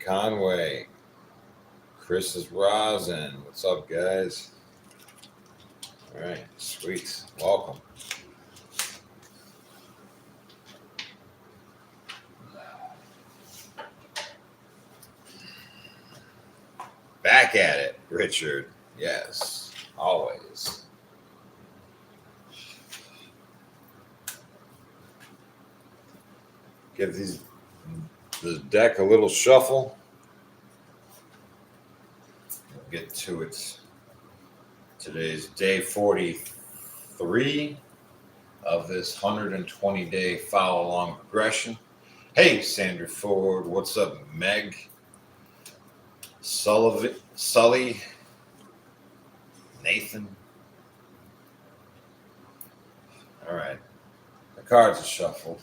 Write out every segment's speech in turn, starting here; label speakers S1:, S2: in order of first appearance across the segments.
S1: Conway. Chris is rosin. What's up, guys? All right, sweet. Welcome. Back at it, Richard. Yes, always. Give the deck a little shuffle. We'll get to it. Today's day 43 of this 120-day follow-along progression. Hey, Sandra Ford. What's up, Meg? Sully, Nathan. All right. The cards are shuffled.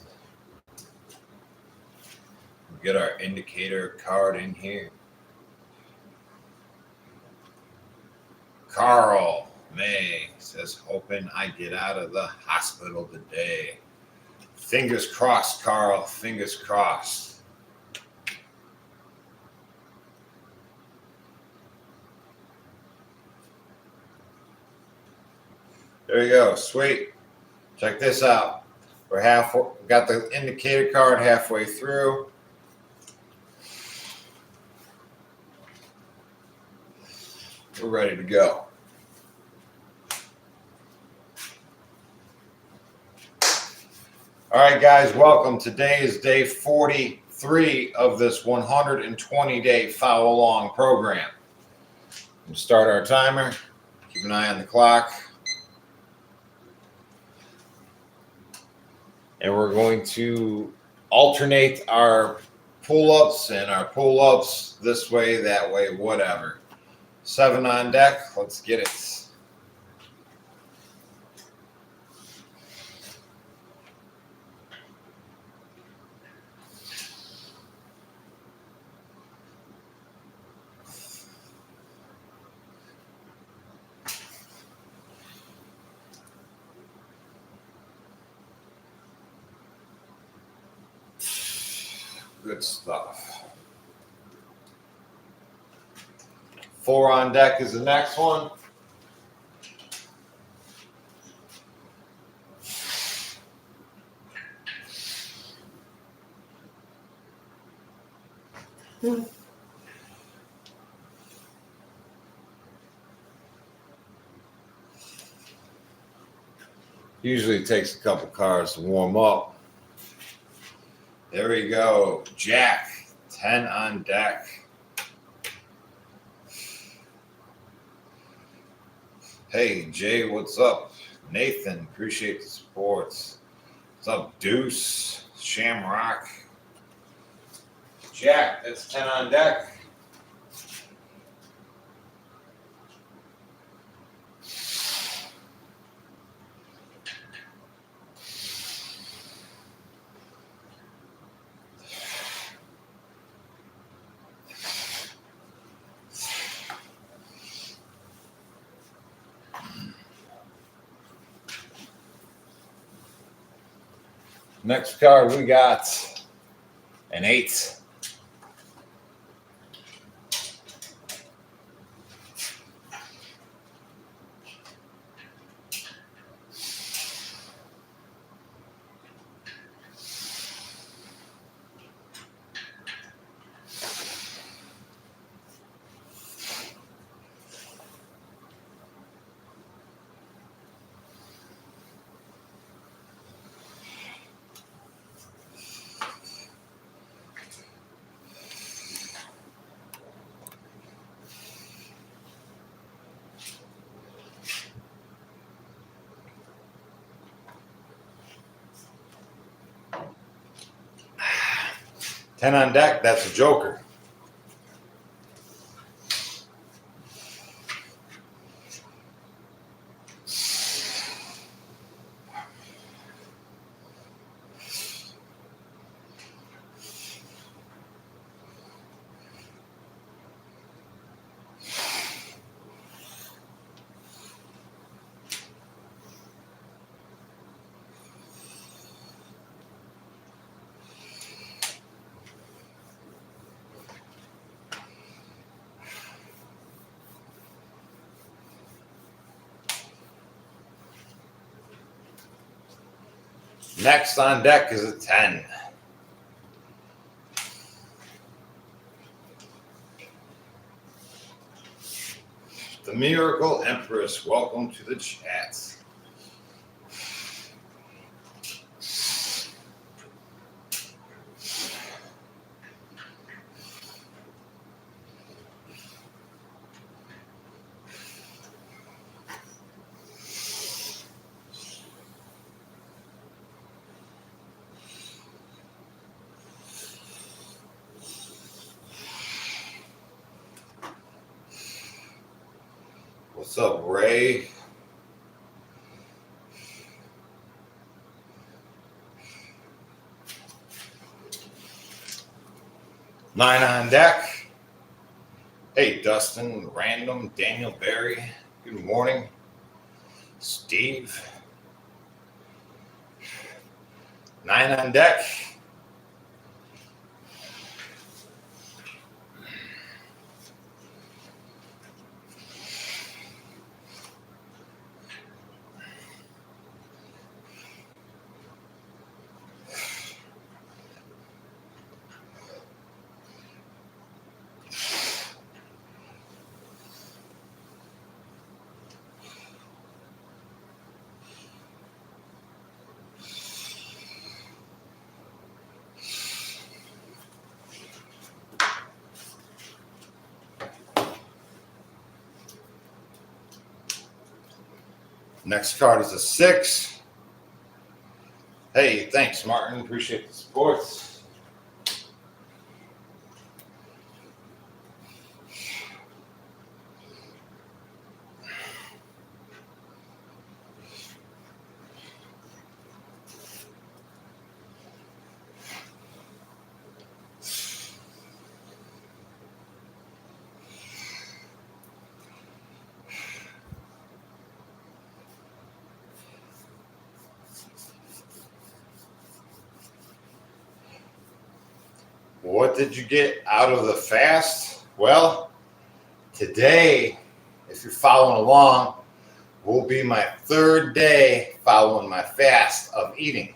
S1: We'll get our indicator card in here. Carl May says, hoping I get out of the hospital today. Fingers crossed, Carl. Fingers crossed. There you go. Sweet. Check this out. We're got the indicator card halfway through. We're ready to go. All right, guys, welcome. Today is day 43 of this 120-day follow-along program. We'll start our timer. Keep an eye on the clock. And we're going to alternate our pull-ups and our pull-ups this way, that way, whatever. 7 on deck. Let's get it. Good stuff. 4 on deck is the next one. Usually it takes a couple cards to warm up. There we go. Jack, 10 on deck. Hey, Jay, what's up? Nathan, appreciate the support. What's up, Deuce? Shamrock. Jack, that's 10 on deck. Next card, we got an 8. Ten on deck, that's a joker. Next on deck is a 10. The Miracle Empress, welcome to the chat. What's up, Ray? Nine on deck. Hey, Dustin, Random, Daniel Berry. Good morning. Steve. 9 on deck. Next card is a 6. Hey, thanks, Martin. Appreciate the support. What did you get out of the fast? Well, today, if you're following along, will be my 3rd day following my fast of eating.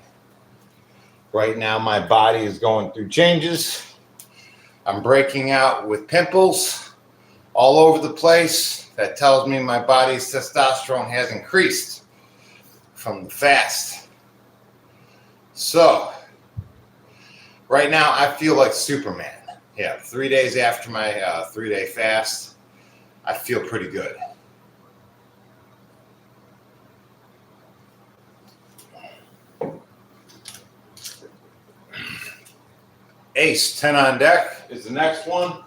S1: Right now, my body is going through changes. I'm breaking out with pimples all over the place. That tells me my body's testosterone has increased from the fast. So, right now, I feel like Superman. Yeah, 3 days after my 3-day fast, I feel pretty good. Ace, 10 on deck is the next one.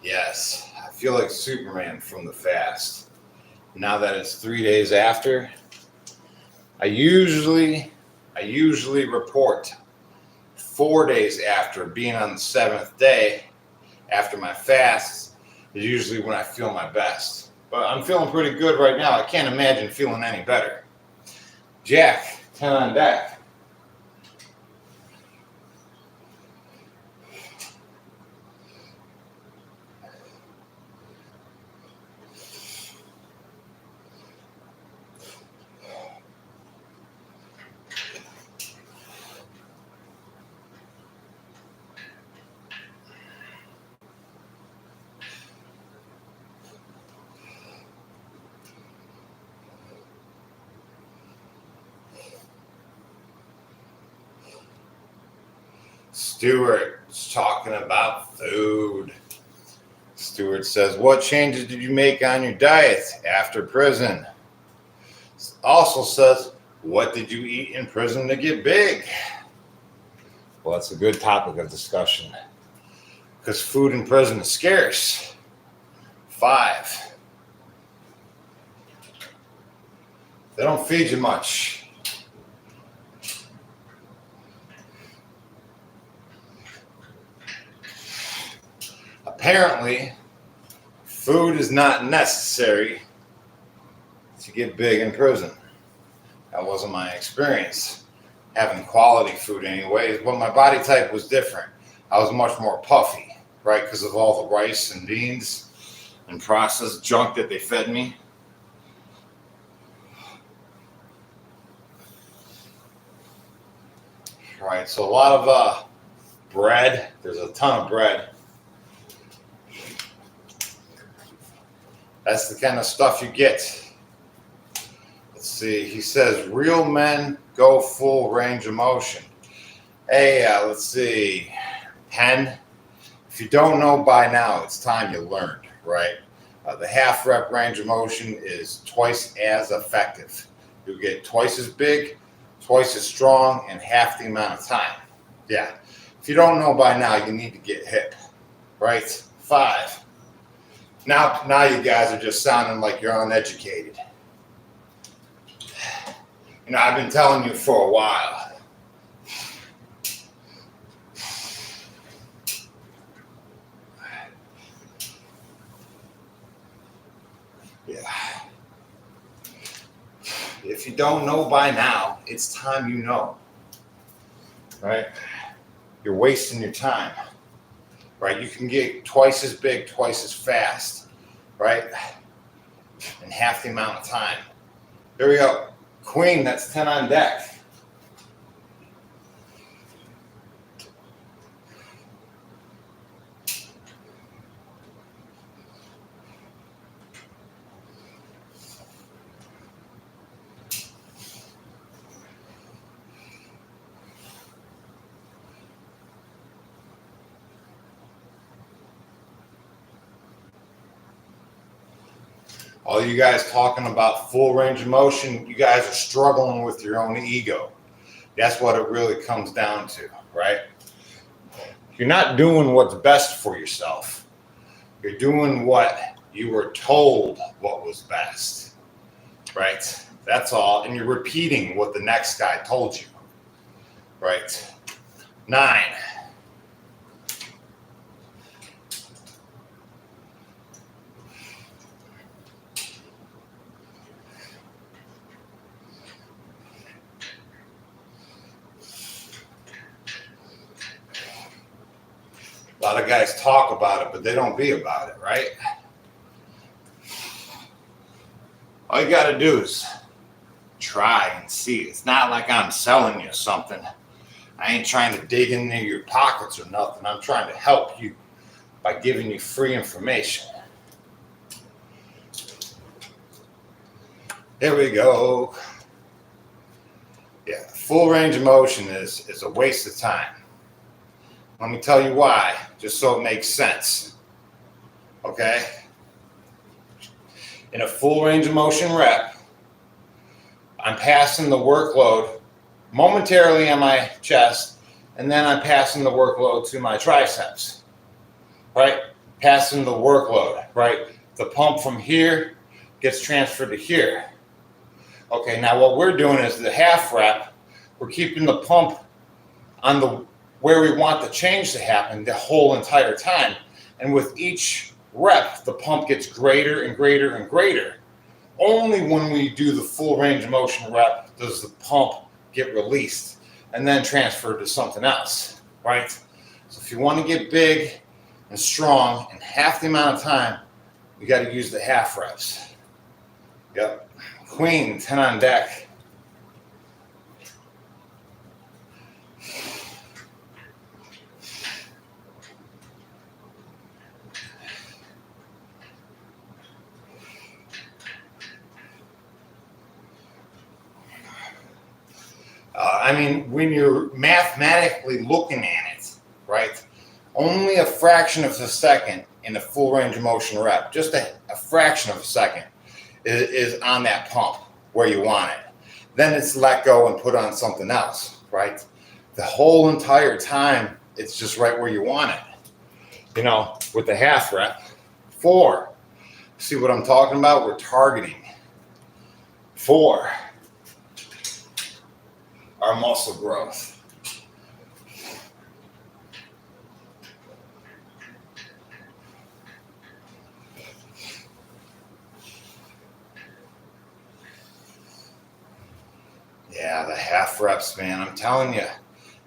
S1: Yes, I feel like Superman from the fast. Now that it's 3 days after, I usually report 4 days after being on the 7th day after my fast is usually when I feel my best. But I'm feeling pretty good right now. I can't imagine feeling any better. Jack, 10 on deck. Stuart's talking about food. Stuart says, what changes did you make on your diet after prison? Also says, what did you eat in prison to get big? Well, that's a good topic of discussion because food in prison is scarce. 5. They don't feed you much apparently, food is not necessary to get big in prison. That wasn't my experience, having quality food anyways, but my body type was different. I was much more puffy, right, because of all the rice and beans and processed junk that they fed me. Right, so a lot of bread. There's a ton of bread. That's the kind of stuff you get. Let's see. He says, real men go full range of motion. Hey, let's see. Penn, if you don't know by now, it's time you learned, right? The half rep range of motion is twice as effective. You get twice as big, twice as strong, in half the amount of time. Yeah. If you don't know by now, you need to get hip, right? 5. Now you guys are just sounding like you're uneducated. You know, I've been telling you for a while. Yeah. If you don't know by now, it's time you know. Right? You're wasting your time. Right? You can get twice as big, twice as fast. Right? In half the amount of time. Here we go. Queen, that's 10 on deck. All you guys talking about full range of motion, you guys are struggling with your own ego. That's what it really comes down to, right? You're not doing what's best for yourself. You're doing what you were told what was best, right? That's all. And you're repeating what the next guy told you, right? 9. A lot of guys talk about it, but they don't be about it, right? All you got to do is try and see. It's not like I'm selling you something. I ain't trying to dig into your pockets or nothing. I'm trying to help you by giving you free information. There we go. Yeah, full range of motion is a waste of time. Let me tell you why, just so it makes sense. Okay? In a full range of motion rep, I'm passing the workload momentarily on my chest, and then I'm passing the workload to my triceps. Right? Passing the workload, right? The pump from here gets transferred to here. Okay, now what we're doing is the half rep, we're keeping the pump on the where we want the change to happen the whole entire time. And with each rep, the pump gets greater and greater and greater. Only when we do the full range of motion rep does the pump get released and then transferred to something else, right? So if you want to get big and strong in half the amount of time, you got to use the half reps. Yep. Queen, 10 on deck. I mean, when you're mathematically looking at it, right, only a fraction of a second in a full range of motion rep, just a fraction of a second is on that pump where you want it. Then it's let go and put on something else, right? The whole entire time, it's just right where you want it. You know, with the half rep. 4. See what I'm talking about? We're targeting. 4. Our muscle growth. Yeah, the half reps, man. I'm telling you,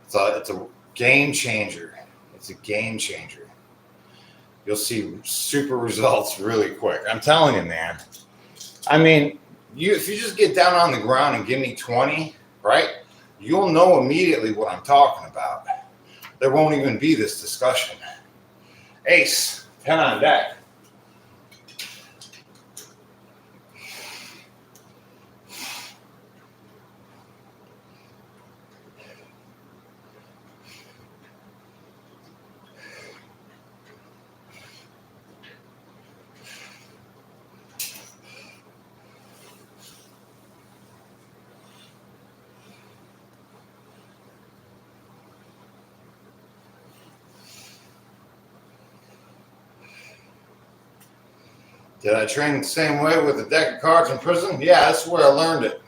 S1: it's a game changer. It's a game changer. You'll see super results really quick. I'm telling you, man. I mean, if you just get down on the ground and give me 20, right? You'll know immediately what I'm talking about. There won't even be this discussion. Ace, 10 on deck. Did I train the same way with a deck of cards in prison? Yeah, that's where I learned it.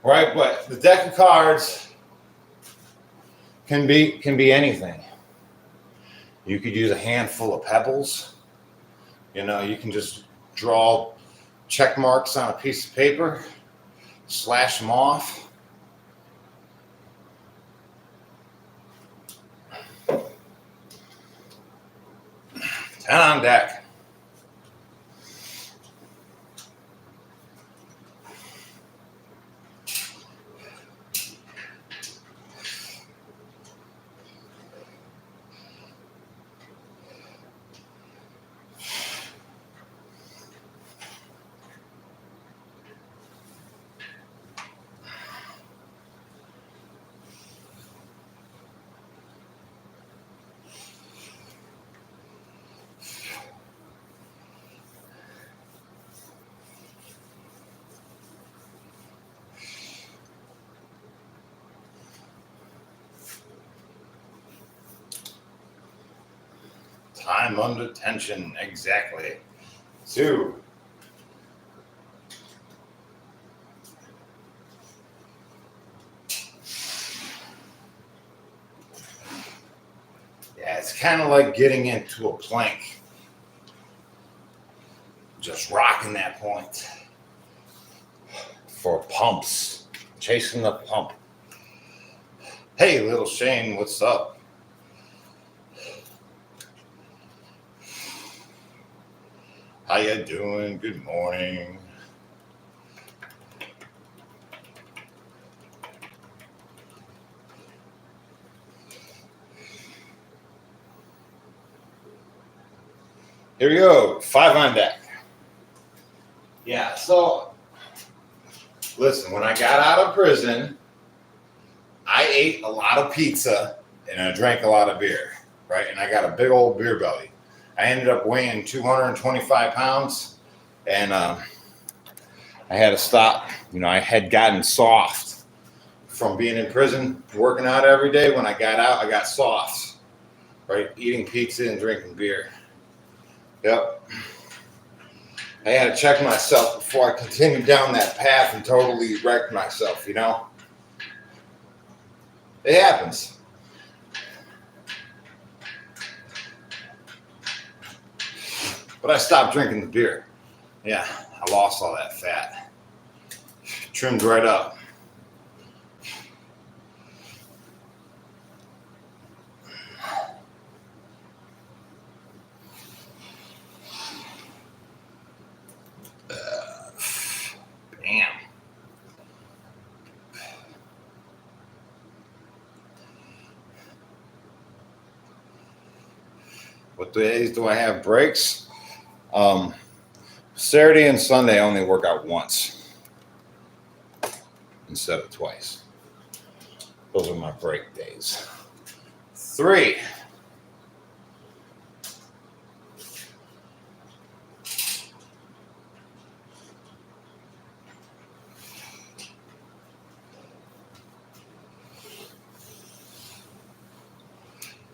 S1: Right, but the deck of cards can be anything. You could use a handful of pebbles. You know, you can just draw check marks on a piece of paper, slash them off. Ten on deck. Time under tension, exactly. 2. Yeah, it's kind of like getting into a plank. Just rocking that point. For pumps. Chasing the pump. Hey, little Shane, what's up? How you doing? Good morning. Here we go. 5 on deck. Yeah, so listen, when I got out of prison, I ate a lot of pizza and I drank a lot of beer, right? And I got a big old beer belly. I ended up weighing 225 pounds and I had to stop. You know, I had gotten soft from being in prison, working out every day. When I got out, I got soft, right? Eating pizza and drinking beer. Yep. I had to check myself before I continued down that path and totally wrecked myself, you know? It happens. But I stopped drinking the beer. Yeah, I lost all that fat. Trimmed right up. Bam. What days do I have breaks? Saturday and Sunday I only work out once instead of twice. Those are my break days. 3.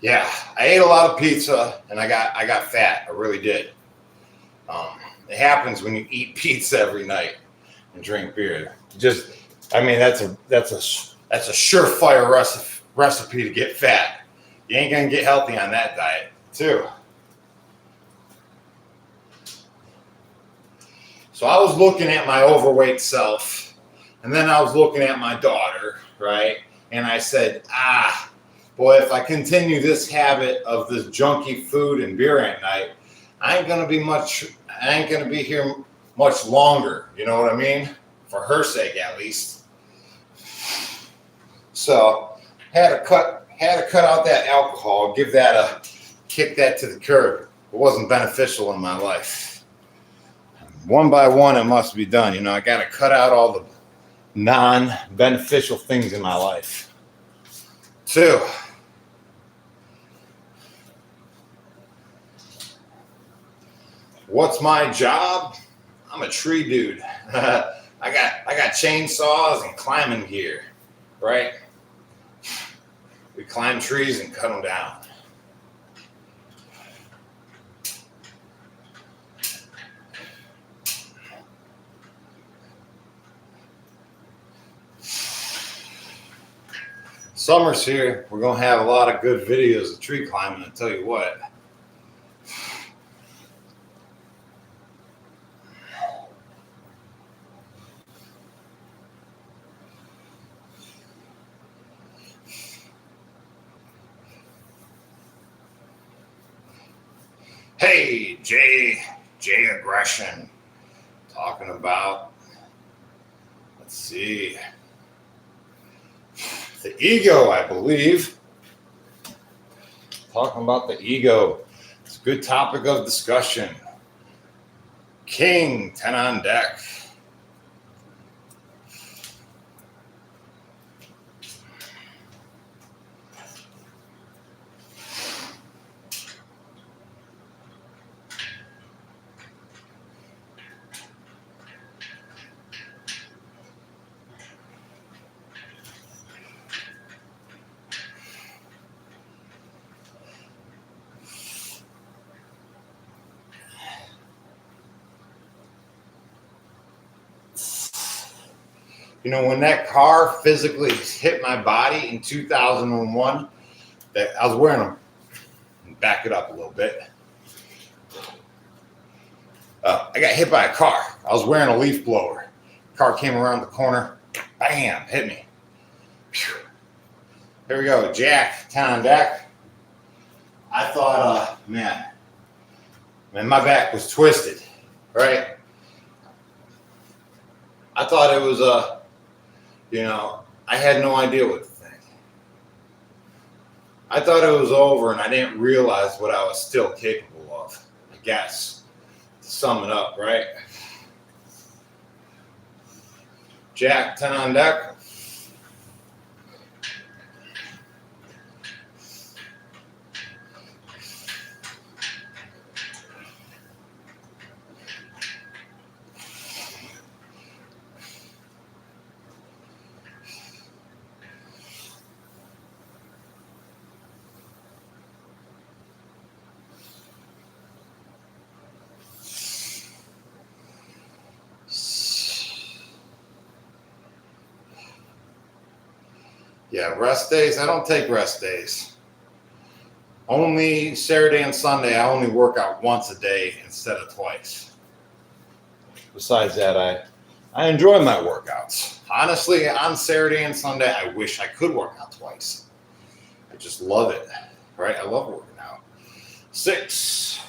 S1: Yeah, I ate a lot of pizza and I got fat. I really did. It happens when you eat pizza every night and drink beer. That's a surefire recipe to get fat. You ain't gonna get healthy on that diet, too. So I was looking at my overweight self And then I was looking at my daughter, right? And I said, boy, if I continue this habit of this junky food and beer at night, I ain't gonna be here much longer. You know what I mean? For her sake, at least. So had to cut out that alcohol, kick that to the curb. It wasn't beneficial in my life. One by one, it must be done. You know, I got to cut out all the non-beneficial things in my life. 2, what's my job? I'm a tree dude. I got chainsaws and climbing gear, right? We climb trees and cut them down. Summer's here. We're going to have a lot of good videos of tree climbing, I'll tell you what. Hey, Jay Aggression. Talking about, let's see, the ego, I believe. Talking about the ego. It's a good topic of discussion. King, 10 on deck. You know, when that car physically hit my body in 2001, that I was wearing them. Back it up a little bit. I got hit by a car. I was wearing a leaf blower. Car came around the corner. Bam, hit me. Whew. Here we go. Jack, 10 on deck. I thought, man, my back was twisted, right? I thought it was I had no idea what to think. I thought it was over, and I didn't realize what I was still capable of, I guess, to sum it up, right? Jack, 10 on deck. Yeah, rest days. I don't take rest days. Only Saturday and Sunday, I only work out once a day instead of twice. Besides that, I enjoy my workouts. Honestly, on Saturday and Sunday, I wish I could work out twice. I just love it, right? I love working out. 6.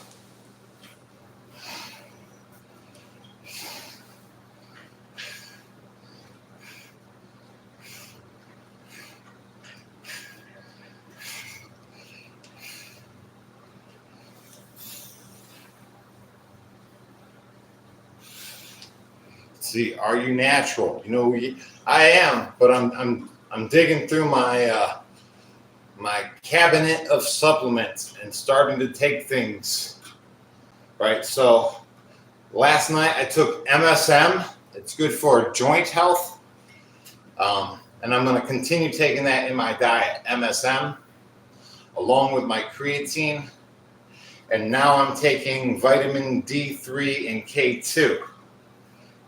S1: See, are you natural? You know, I am, but I'm digging through my my cabinet of supplements and starting to take things. Right. So last night I took MSM. It's good for joint health, and I'm going to continue taking that in my diet. MSM, along with my creatine, and now I'm taking vitamin D3 and K2.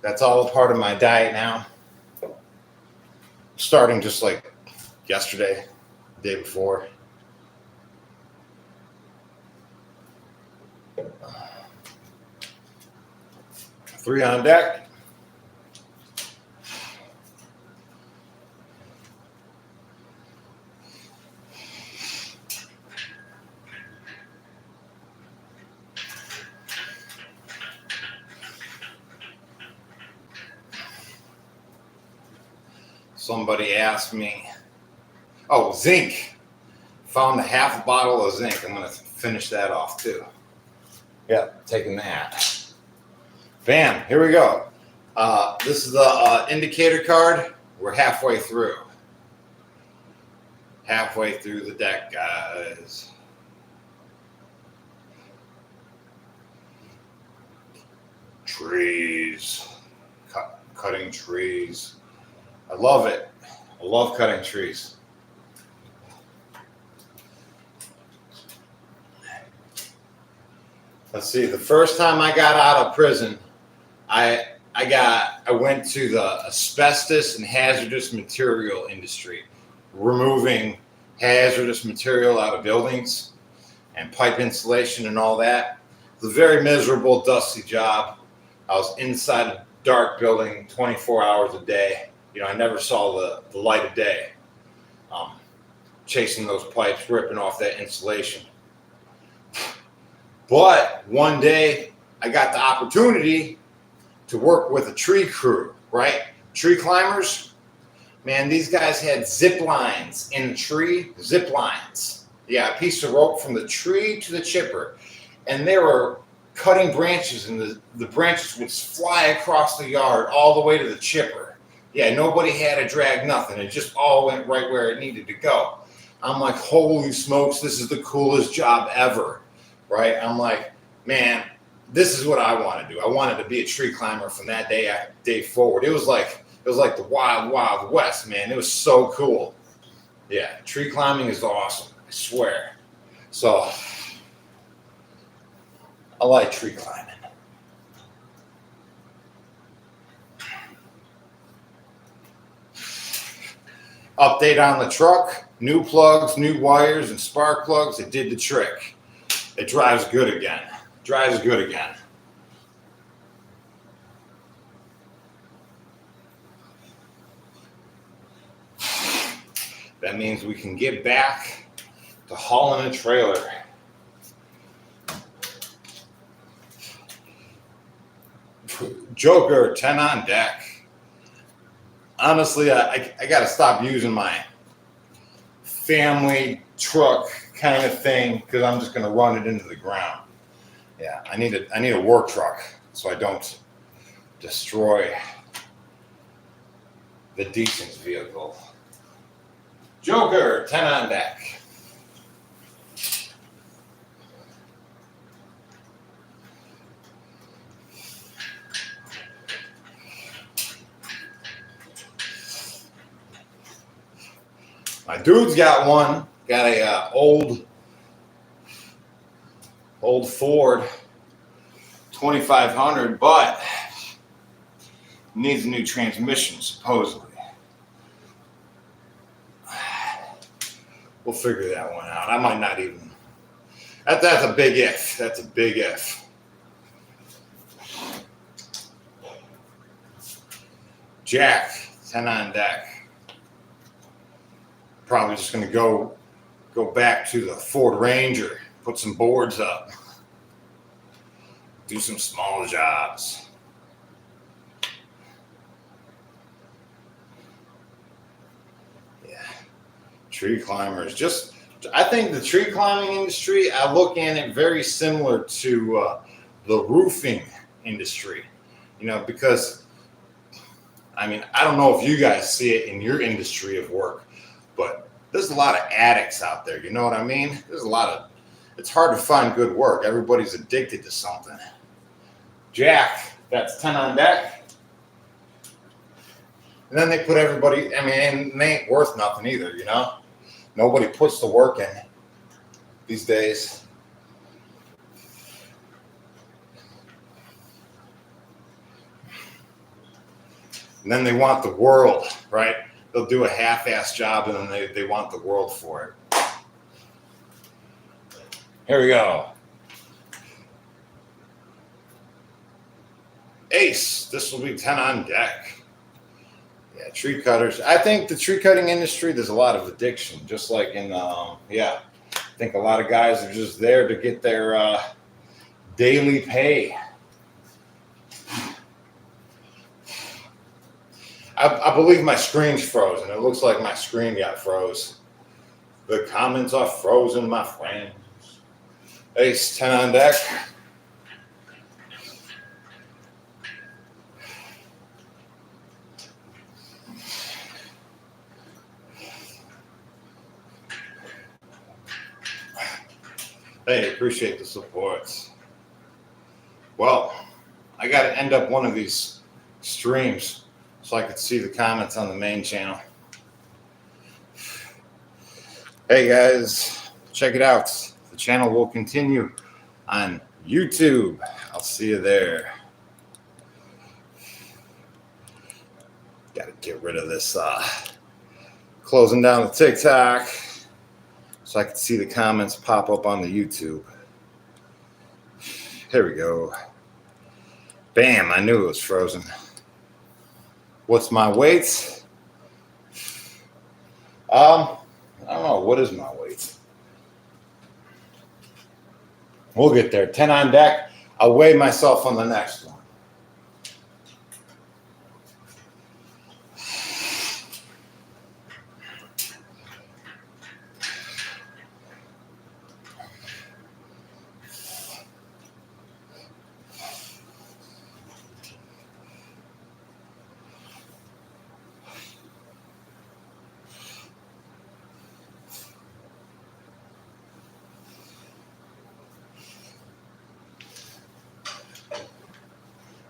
S1: That's all a part of my diet now. Starting just like yesterday, the day before. Three on deck. Somebody asked me, oh, zinc. Found a half a bottle of zinc. I'm going to finish that off too. Yep, taking that. Bam, here we go. This is the indicator card. We're halfway through. Halfway through the deck, guys. Trees. Cutting trees. I love it. I love cutting trees. Let's see. The first time I got out of prison, I went to the asbestos and hazardous material industry, removing hazardous material out of buildings and pipe insulation and all that. It was a very miserable, dusty job. I was inside a dark building 24 hours a day. You know, I never saw the light of day. Chasing those pipes, ripping off that insulation. But one day I got the opportunity to work with a tree crew, right? Tree climbers. Man, these guys had zip lines in the tree, zip lines. Yeah, a piece of rope from the tree to the chipper. And they were cutting branches, and the branches would fly across the yard all the way to the chipper. Yeah, nobody had to drag nothing. It just all went right where it needed to go. I'm like, holy smokes, this is the coolest job ever, right? I'm like, man, this is what I want to do. I wanted to be a tree climber from that day forward. It was like the wild, wild west, man. It was so cool. Yeah, tree climbing is awesome, I swear. So I like tree climbing. Update on the truck. New plugs, new wires, and spark plugs. It did the trick. It drives good again. Drives good again. That means we can get back to hauling a trailer. Joker, 10 on deck. Honestly, I got to stop using my family truck kind of thing because I'm just going to run it into the ground. Yeah, I need a work truck so I don't destroy the Decence vehicle. Joker, 10 on deck. My dude's got one. Got a old Ford 2500, but needs a new transmission supposedly. We'll figure that one out. I might not even. That's a big if. That's a big if. Jack, 10 on deck. Probably just going to go back to the Ford Ranger, put some boards up, do some small jobs. Yeah, tree climbers. I think the tree climbing industry, I look at it very similar to the roofing industry, you know, because, I mean, I don't know if you guys see it in your industry of work, but there's a lot of addicts out there. You know what I mean? It's hard to find good work. Everybody's addicted to something. Jack, that's 10 on deck. And then they put everybody, I mean, and they ain't worth nothing either, you know? Nobody puts the work in these days. And then they want the world, right? They'll do a half-ass job and then they want the world for it. Here we go. Ace, this will be 10 on deck. Yeah, tree cutters. I think the tree cutting industry, there's a lot of addiction, just like in, I think a lot of guys are just there to get their daily pay. I believe my screen's frozen. It looks like my screen got froze. The comments are frozen, my friend. Ace 10 on deck. Hey, appreciate the support. Well, I got to end up one of these streams so I could see the comments on the main channel. Hey guys, check it out. The channel will continue on YouTube. I'll see you there. Got to get rid of this closing down the TikTok so I can see the comments pop up on the YouTube. Here we go. Bam, I knew it was frozen. What's my weight? I don't know. What is my weight? We'll get there. 10 on deck. I'll weigh myself on the next one.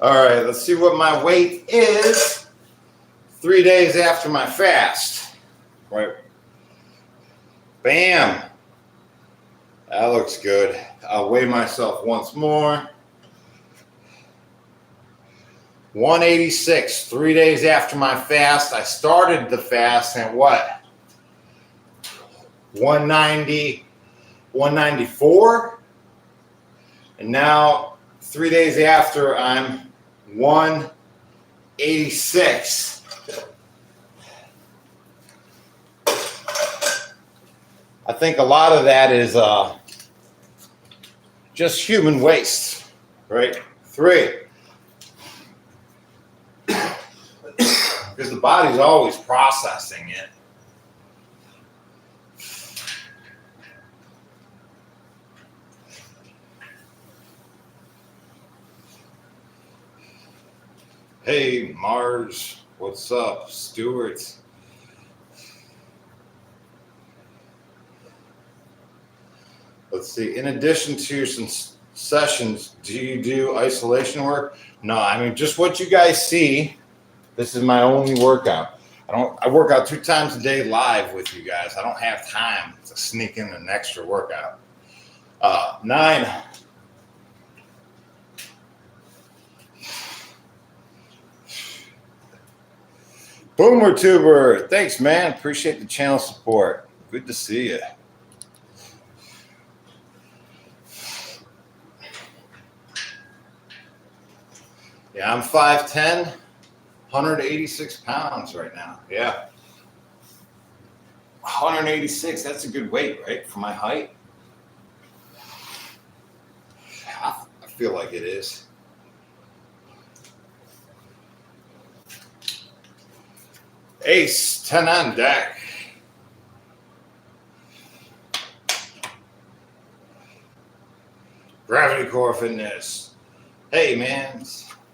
S1: All right, let's see what my weight is 3 days after my fast. Right. Bam. That looks good. I'll weigh myself once more. 186, 3 days after my fast. I started the fast at what? 190, 194. And now 3 days after, I'm 186. I think a lot of that is just human waste, right? 3. Because the body's always processing it. Hey, Mars, what's up? Stuart. Let's see. In addition to some sessions, do you do isolation work? No, I mean, just what you guys see. This is my only workout. I work out 2 times a day live with you guys. I don't have time to sneak in an extra workout. 9. Boomer Tuber, thanks, man. Appreciate the channel support. Good to see you. Yeah, I'm 5'10", 186 pounds right now. Yeah. 186, that's a good weight, right, for my height? I feel like it is. Ace, 10 on deck. Gravity Core Fitness. Hey, man.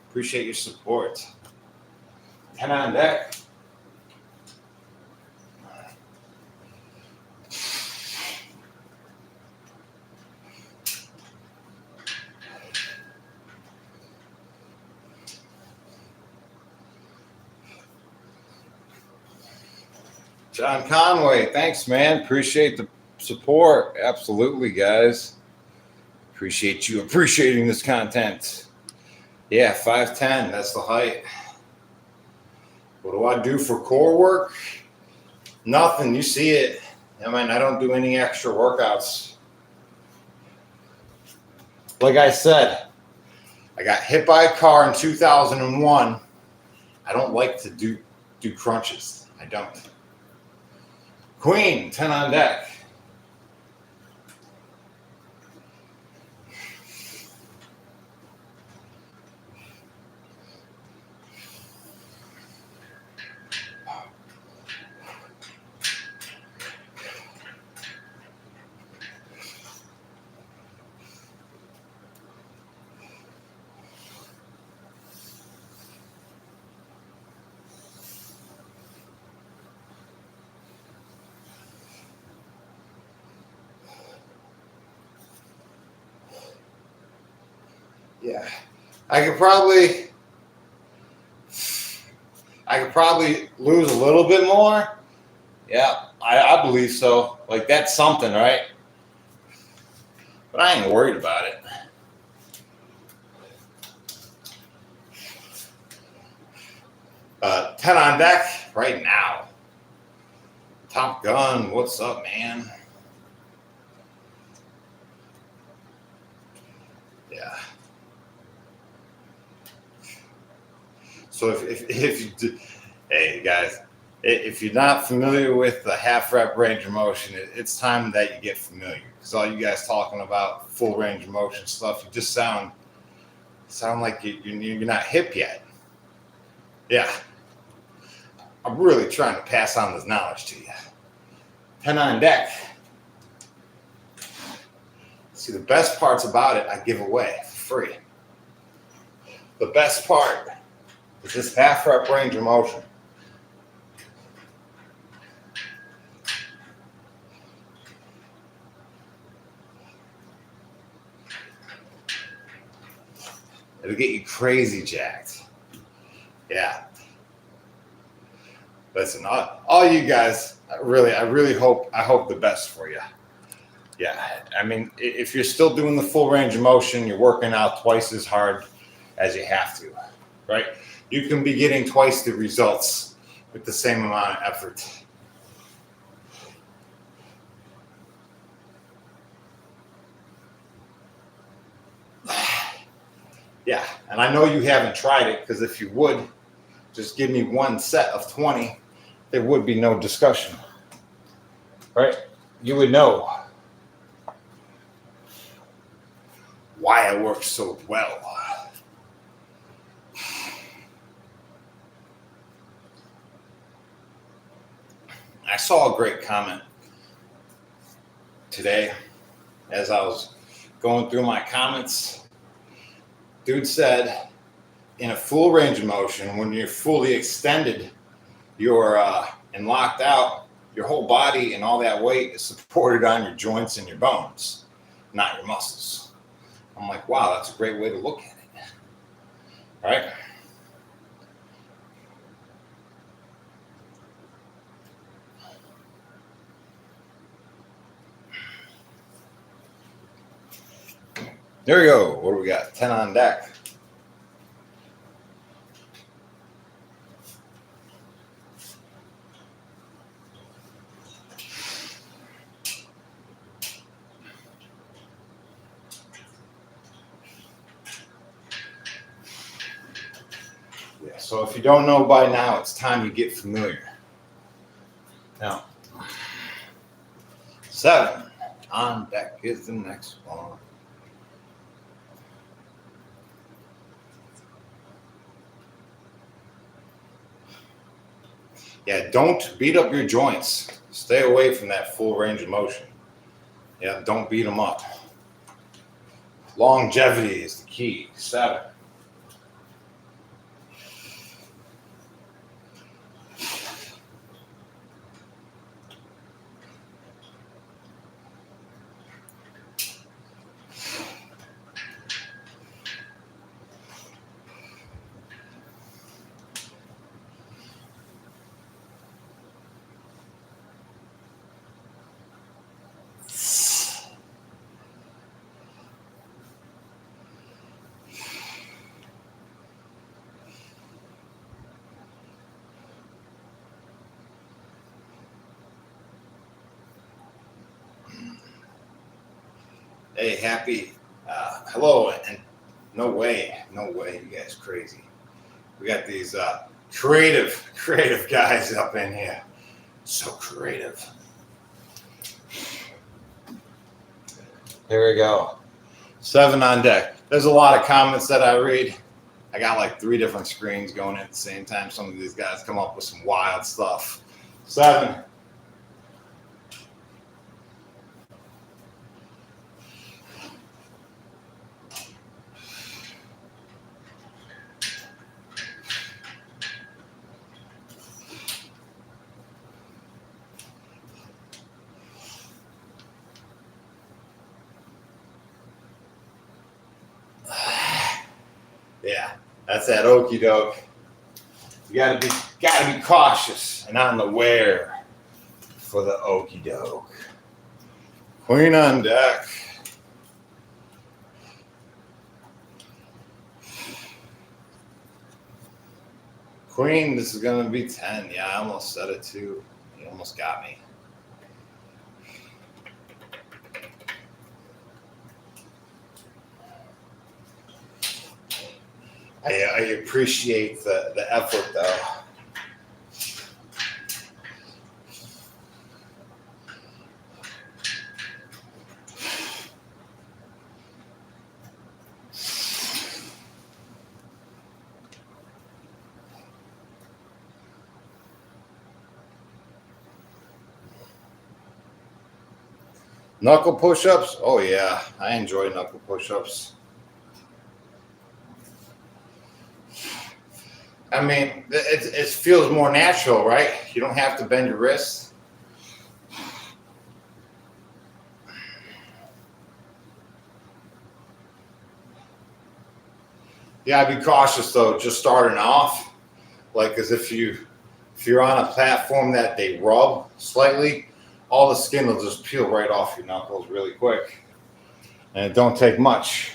S1: Appreciate your support. 10 on deck. John Conway, thanks, man. Appreciate the support. Absolutely, guys. Appreciate you appreciating this content. Yeah, 5'10", that's the height. What do I do for core work? Nothing, you see it. I mean, I don't do any extra workouts. Like I said, I got hit by a car in 2001. I don't like to do crunches. I don't. Queen, 10 on deck. Yeah, I could probably lose a little bit more. Yeah, I believe so. Like that's something, right? But I ain't worried about it. Uh, 10 on deck right now. Top Gun, what's up, man? Yeah. So if you do, hey guys, if you're not familiar with the half rep range of motion, it's time that you get familiar. Because all you guys talking about full range of motion stuff, you just sound like you're not hip yet. Yeah, I'm really trying to pass on this knowledge to you. 10 on deck. See, the best parts about it, I give away for free. The best part is this half rep range of motion. It'll get you crazy jacked. Yeah. Listen, all you guys, I really hope the best for you. Yeah, I mean, if you're still doing the full range of motion, you're working out twice as hard as you have to, right? You can be getting twice the results with the same amount of effort. Yeah, and I know you haven't tried it because if you would, just give me one set of 20, there would be no discussion, right? You would know why it works so well. I saw a great comment today as I was going through my comments. Dude said, in a full range of motion, when you're fully extended, you're and locked out, your whole body and all that weight is supported on your joints and your bones, not your muscles. I'm like, wow, that's a great way to look at it. Right? There we go. What do we got? 10 on deck. Yeah, so if you don't know by now, it's time you get familiar. Now, 7 on deck is the next one. Yeah, don't beat up your joints. Stay away from that full range of motion. Yeah, don't beat them up. Longevity is the key. 7. Hey, happy. Hello, and no way, you guys crazy. We got these creative guys up in here. So creative. Here we go. 7 on deck. There's a lot of comments that I read. I got like 3 different screens going at the same time. Some of these guys come up with some wild stuff. 7. That's that okie doke. You gotta be cautious and on the ware for the okie doke. Queen on deck. Queen, this is gonna be 10. Yeah, I almost said it too. You almost got me. I appreciate the effort though. Knuckle push-ups? Oh yeah, I enjoy knuckle push-ups. I mean, it feels more natural, right? You don't have to bend your wrists. Yeah, I'd be cautious though, just starting off. Like, as if you're on a platform that they rub slightly, all the skin will just peel right off your knuckles really quick. And it don't take much.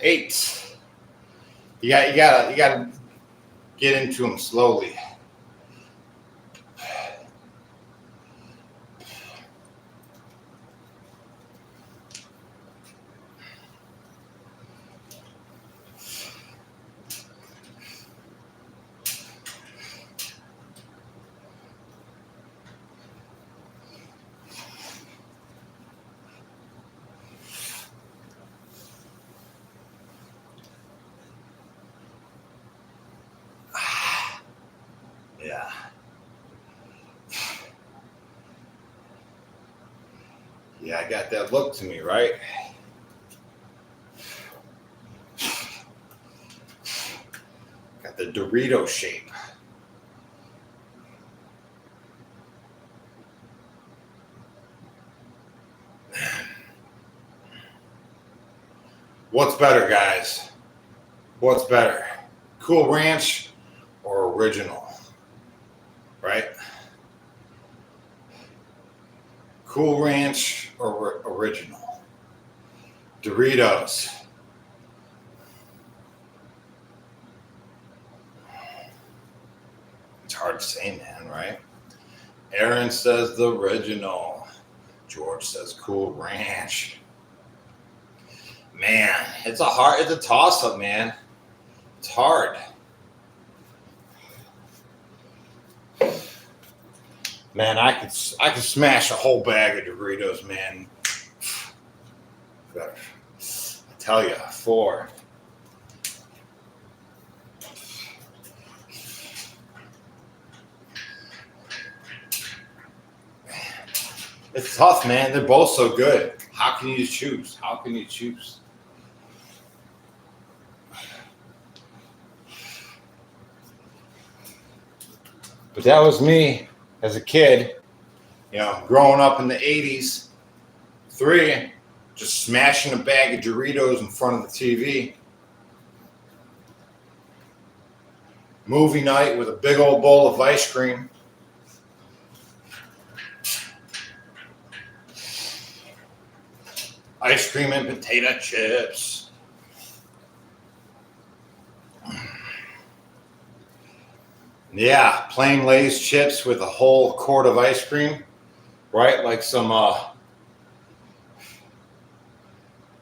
S1: 8. You gotta get into them slowly. Yeah. Yeah, I got that look to me, right? Got the Dorito shape. What's better, guys? What's better? Cool Ranch or original? Right? Cool Ranch or original? Doritos. It's hard to say, man, right? Aaron says the original. George says Cool Ranch. Man, it's a toss-up, man. It's hard. Man, I could smash a whole bag of Doritos, man. I tell you, 4. It's tough, man. They're both so good. How can you choose? How can you choose? But that was me as a kid, growing up in the 80s. 3, just smashing a bag of Doritos in front of the TV. Movie night with a big old bowl of ice cream. Ice cream and potato chips. Yeah, plain Lay's chips with a whole quart of ice cream, right? Like some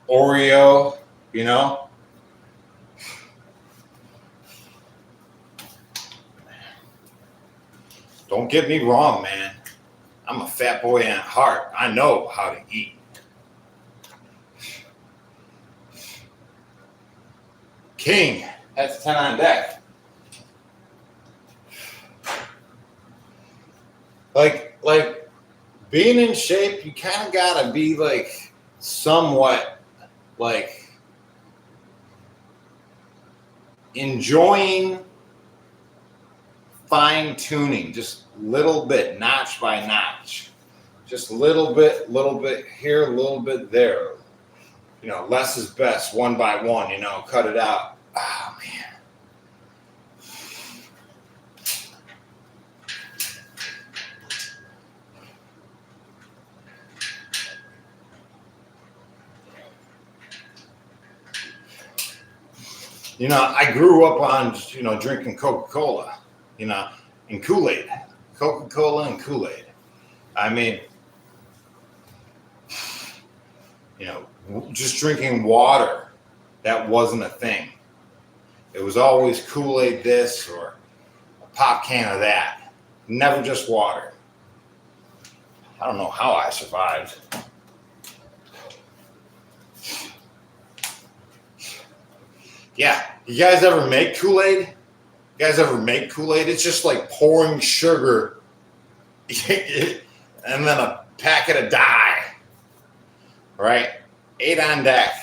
S1: Oreo, Don't get me wrong, man. I'm a fat boy at heart. I know how to eat. King, that's 10 on deck. Like being in shape, you kind of gotta be like somewhat like enjoying fine tuning, just little bit, notch by notch, just little bit here, a little bit there. less is best, one by one, cut it out. Oh, man. I grew up on, drinking Coca-Cola, and Kool-Aid. Coca-Cola and Kool-Aid. I mean, just drinking water, that wasn't a thing. It was always Kool-Aid this or a pop can of that. Never just water. I don't know how I survived. Yeah, you guys ever make Kool-Aid? You guys ever make Kool-Aid? It's just like pouring sugar and then a packet of dye, right? 8 on deck.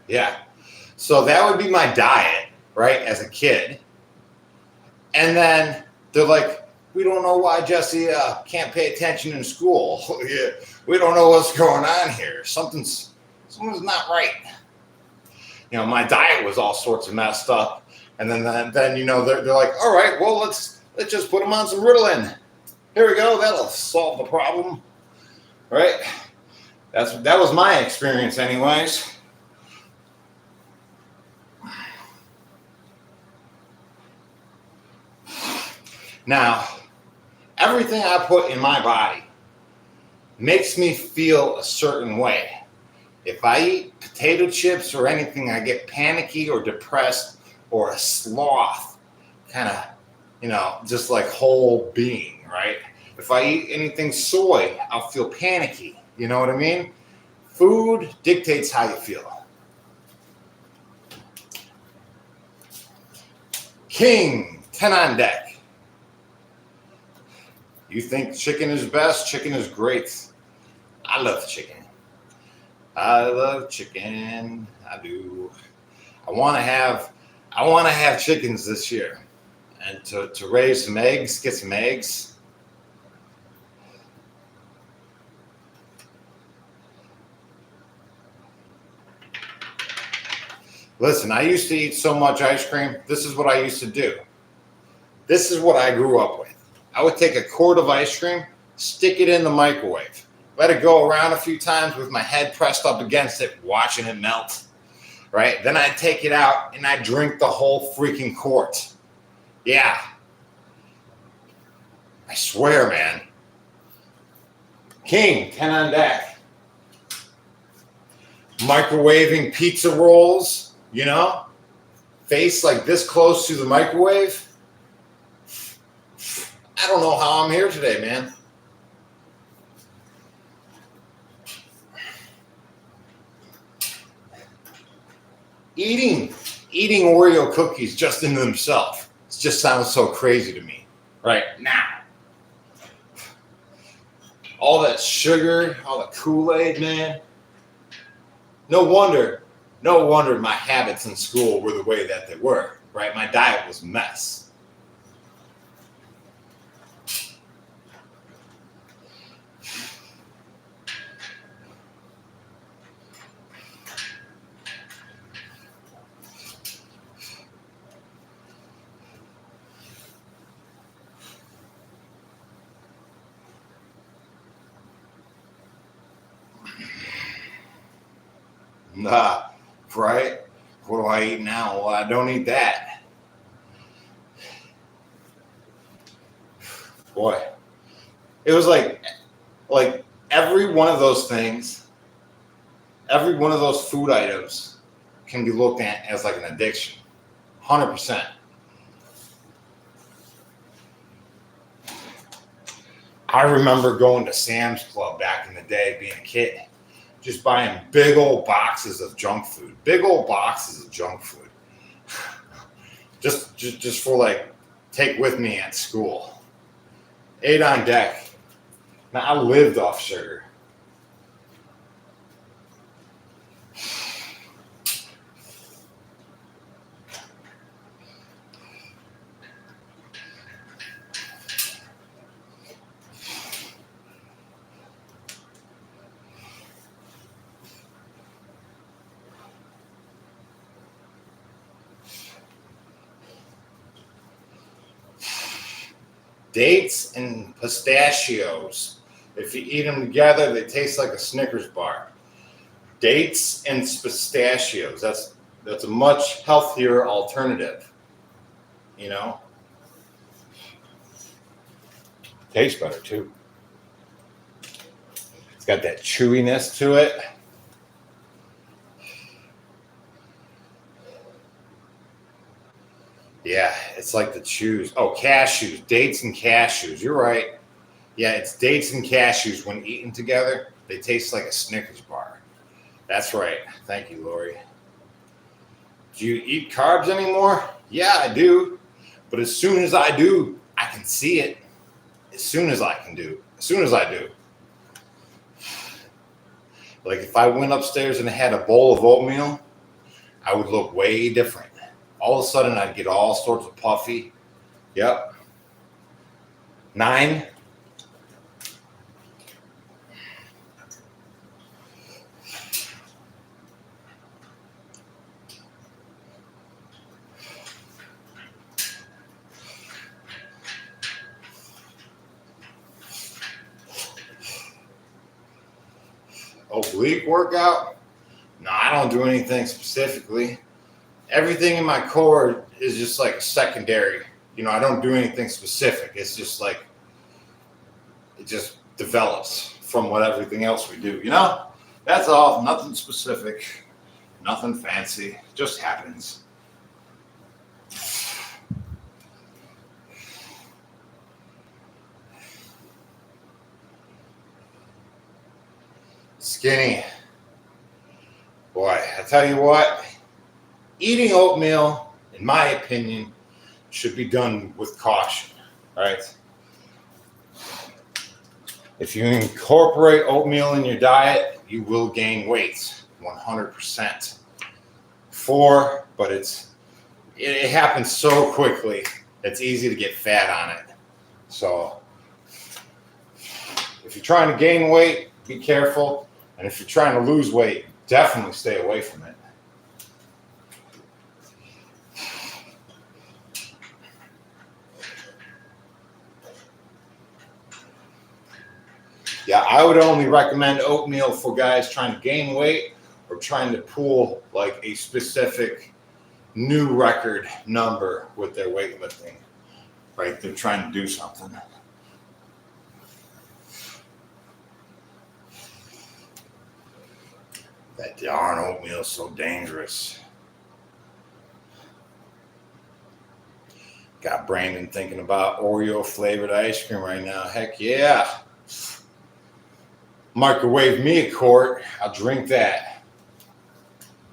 S1: Yeah. So that would be my diet, right, as a kid. And then they're like, we don't know why Jesse can't pay attention in school. We don't know what's going on here. Something's not right. My diet was all sorts of messed up. And then they're like, all right, well, let's just put them on some Ritalin. Here we go. That'll solve the problem. Right? That was my experience anyways. Now, everything I put in my body makes me feel a certain way. If I eat potato chips or anything, I get panicky or depressed or a sloth, kind of, just like whole being, right? If I eat anything soy, I'll feel panicky. You know what I mean? Food dictates how you feel. King, 10 on deck. You think chicken is best? Chicken is great. I love chicken. I love chicken. I do. I want to have chickens this year, and to raise some eggs, get some eggs. Listen, I used to eat so much ice cream. This is what I used to do. This is what I grew up with. I would take a quart of ice cream, stick it in the microwave, let it go around a few times with my head pressed up against it, watching it melt, right? Then I'd take it out and I'd drink the whole freaking quart. Yeah. I swear, man. King, 10 on deck. Microwaving pizza rolls, face like this close to the microwave. I don't know how I'm here today, man. Eating Oreo cookies just in themselves, it just sounds so crazy to me right now. All that sugar, all the Kool-Aid, man. No wonder my habits in school were the way that they were, right? My diet was a mess. Nah, right? What do I eat now? Well, I don't eat that. Boy, it was like every one of those things, every one of those food items can be looked at as like an addiction. 100%. I remember going to Sam's Club back in the day, being a kid, just buying big old boxes of junk food. Big old boxes of junk food. just for like, take with me at school. 8 on deck. Now, I lived off sugar. Dates and pistachios. If you eat them together, they taste like a Snickers bar. Dates and pistachios. That's a much healthier alternative. You know? Tastes better too. It's got that chewiness to it. Yeah, it's like the chews. Oh, cashews, dates and cashews. You're right. Yeah, it's dates and cashews when eaten together. They taste like a Snickers bar. That's right. Thank you, Lori. Do you eat carbs anymore? Yeah, I do. But as soon as I do, I can see it. As soon as I do. Like if I went upstairs and had a bowl of oatmeal, I would look way different. All of a sudden, I'd get all sorts of puffy. Yep. 9. Oblique workout? No, I don't do anything specifically. Everything in my core is just like secondary. You know, I don't do anything specific. It's just like, it just develops from what everything else we do. You know, that's all. Nothing specific, nothing fancy. Just happens. Skinny. Boy, I tell you what, eating oatmeal, in my opinion, should be done with caution, right? If you incorporate oatmeal in your diet, you will gain weight, 100%. But it happens so quickly, it's easy to get fat on it. So if you're trying to gain weight, be careful. And if you're trying to lose weight, definitely stay away from it. Yeah, I would only recommend oatmeal for guys trying to gain weight or trying to pull like a specific new record number with their weightlifting, right? They're trying to do something. That darn oatmeal is so dangerous. Got Brandon thinking about Oreo flavored ice cream right now. Heck yeah. Microwave me a quart. I'll drink that.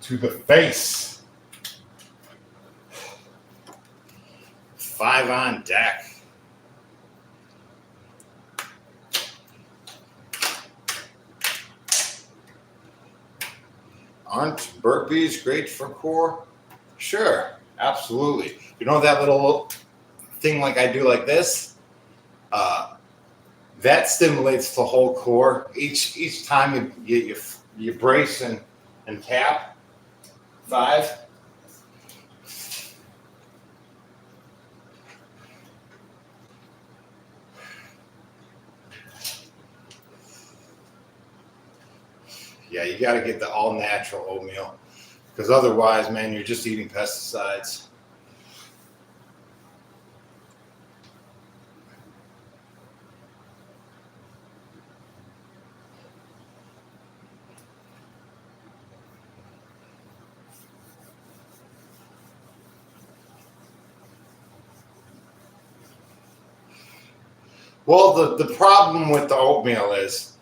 S1: To the face. 5 on deck. Aren't burpees great for core? Sure, absolutely. You know that little thing like I do like this? That stimulates the whole core. Each time you brace and tap. 5. Yeah, you got to get the all natural oatmeal because otherwise, man, you're just eating pesticides. Well, the problem with the oatmeal is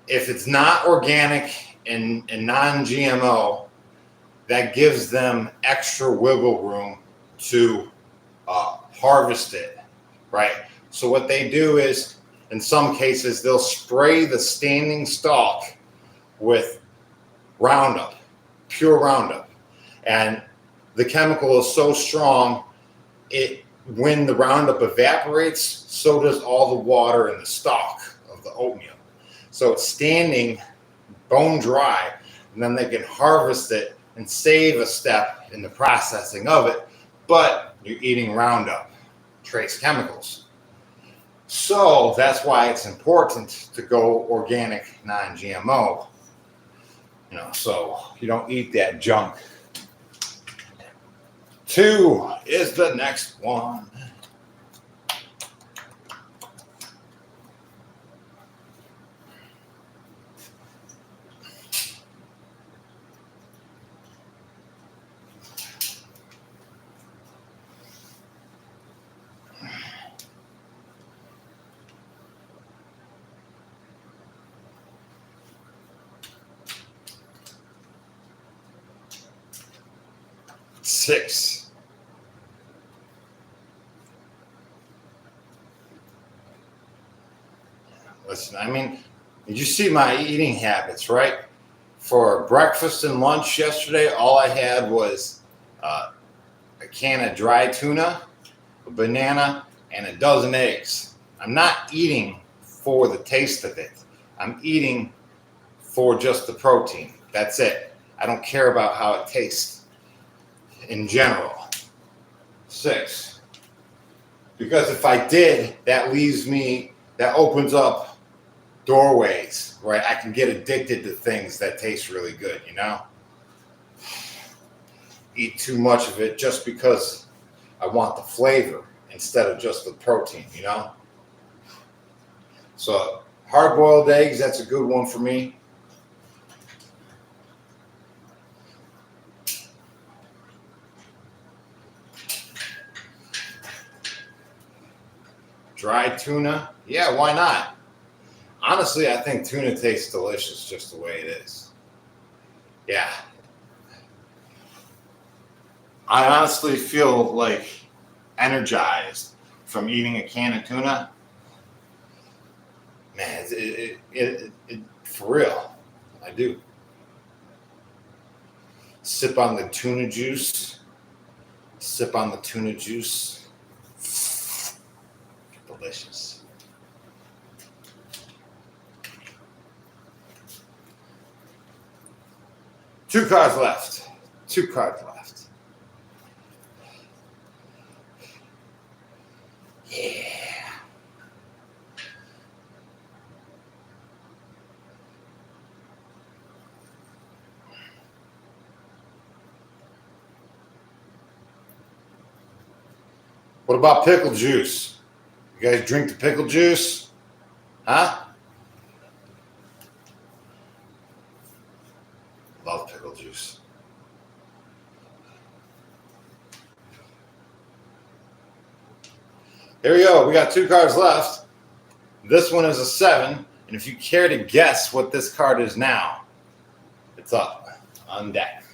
S1: if it's not organic and non-GMO, that gives them extra wiggle room to harvest it, right? So what they do is, in some cases, they'll spray the standing stalk with Roundup, pure Roundup. And the chemical is so strong, when the Roundup evaporates, so does all the water in the stalk of the oatmeal. So it's standing bone dry, and then they can harvest it and save a step in the processing of it, but you're eating Roundup, trace chemicals. So that's why it's important to go organic, non-GMO. So you don't eat that junk. 2 is the next one. Six. Listen, I mean, did you see my eating habits, right? For breakfast and lunch yesterday, all I had was a can of dry tuna, a banana, and a dozen eggs. I'm not eating for the taste of it. I'm eating for just the protein. That's it. I don't care about how it tastes in general. 6. Because if I did, that opens up doorways, right? I can get addicted to things that taste really good, Eat too much of it just because I want the flavor instead of just the protein, So hard-boiled eggs, that's a good one for me. Dried tuna, yeah, why not? Honestly, I think tuna tastes delicious just the way it is. Yeah. I honestly feel like energized from eating a can of tuna. Man, it for real, I do. Sip on the tuna juice. Sip on the tuna juice. Delicious. Two cards left. Yeah. What about pickle juice? You guys drink the pickle juice? Huh? Love pickle juice. Here we go. We got 2 cards left. This one is a 7. And if you care to guess what this card is now, it's up on deck.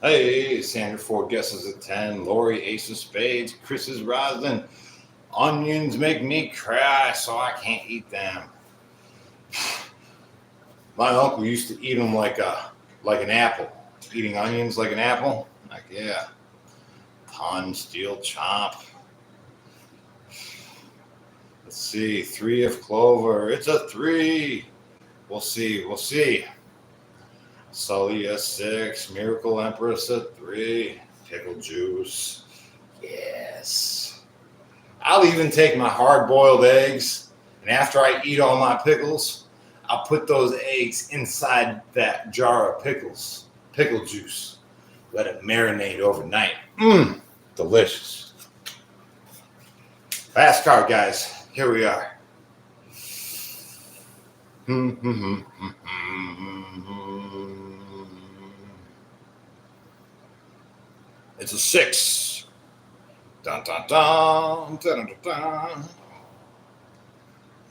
S1: Hey, Sandra Ford guesses at 10. Lori, ace of spades. Chris is Roslyn. Onions make me cry, so I can't eat them. My uncle used to eat them like an apple. Eating onions like an apple? Like, yeah. Pun, steel, chomp. Let's see. 3 of clover. It's a 3. We'll see. Sully a 6. Miracle Empress a 3. Pickle juice. Yes. I'll even take my hard-boiled eggs, and after I eat all my pickles, I'll put those eggs inside that jar of pickle juice. Let it marinate overnight. Delicious. Last card, guys. Here we are. It's a 6. Dun, dun, dun, dun, dun, dun.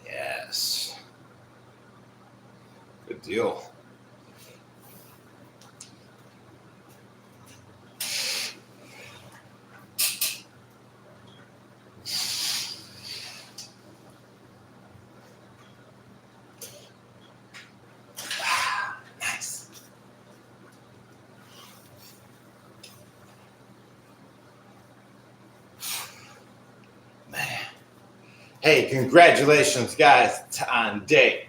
S1: Yes. Good deal. Nice. Man. Hey, congratulations, guys, on day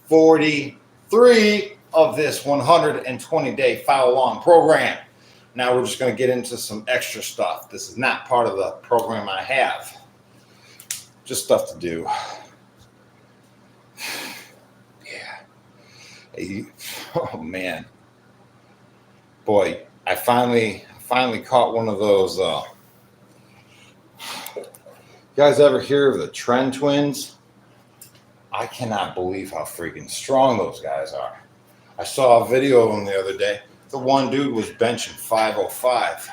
S1: 43 of this 120-day follow-along program. Now we're just going to get into some extra stuff. This is not part of the program I have. Just stuff to do. Yeah. Oh, man. Boy, I finally caught one of those. You guys ever hear of the Trend Twins? I cannot believe how freaking strong those guys are. I saw a video of them the other day. The one dude was benching 505.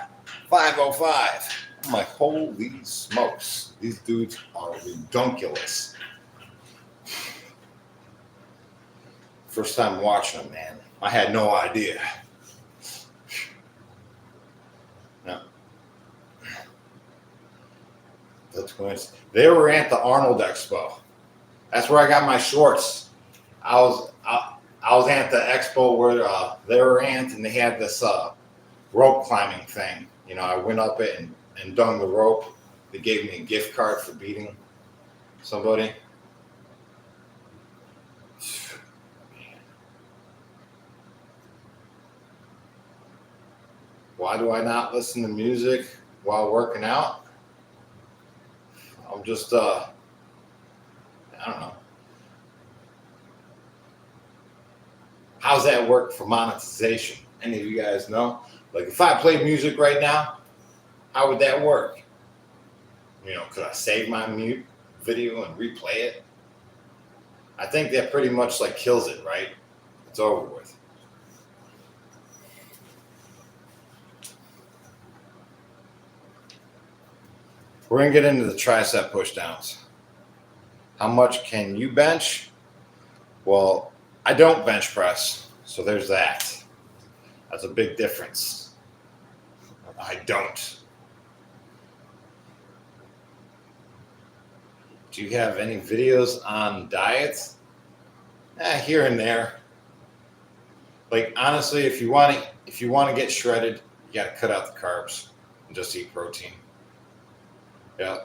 S1: 505. I'm like, holy smokes. These dudes are ridiculous. First time watching them, man. I had no idea. No. The Twins. They were at the Arnold Expo. That's where I got my shorts. I was at the expo where they were at, and they had this rope climbing thing. You know, I went up it and done the rope. They gave me a gift card for beating somebody. Why do I not listen to music while working out? I'm just, I don't know. How's that work for monetization? Any of you guys know? Like, if I played music right now, how would that work? You know, could I save my mute video and replay it? I think that pretty much like kills it, right? It's over with. We're going to get into the tricep push downs. How much can you bench? Well, I don't bench press, so there's that. That's a big difference. I don't. Do you have any videos on diets? Here and there. Like, honestly, if you want to get shredded, you got to cut out the carbs and just eat protein. Yeah.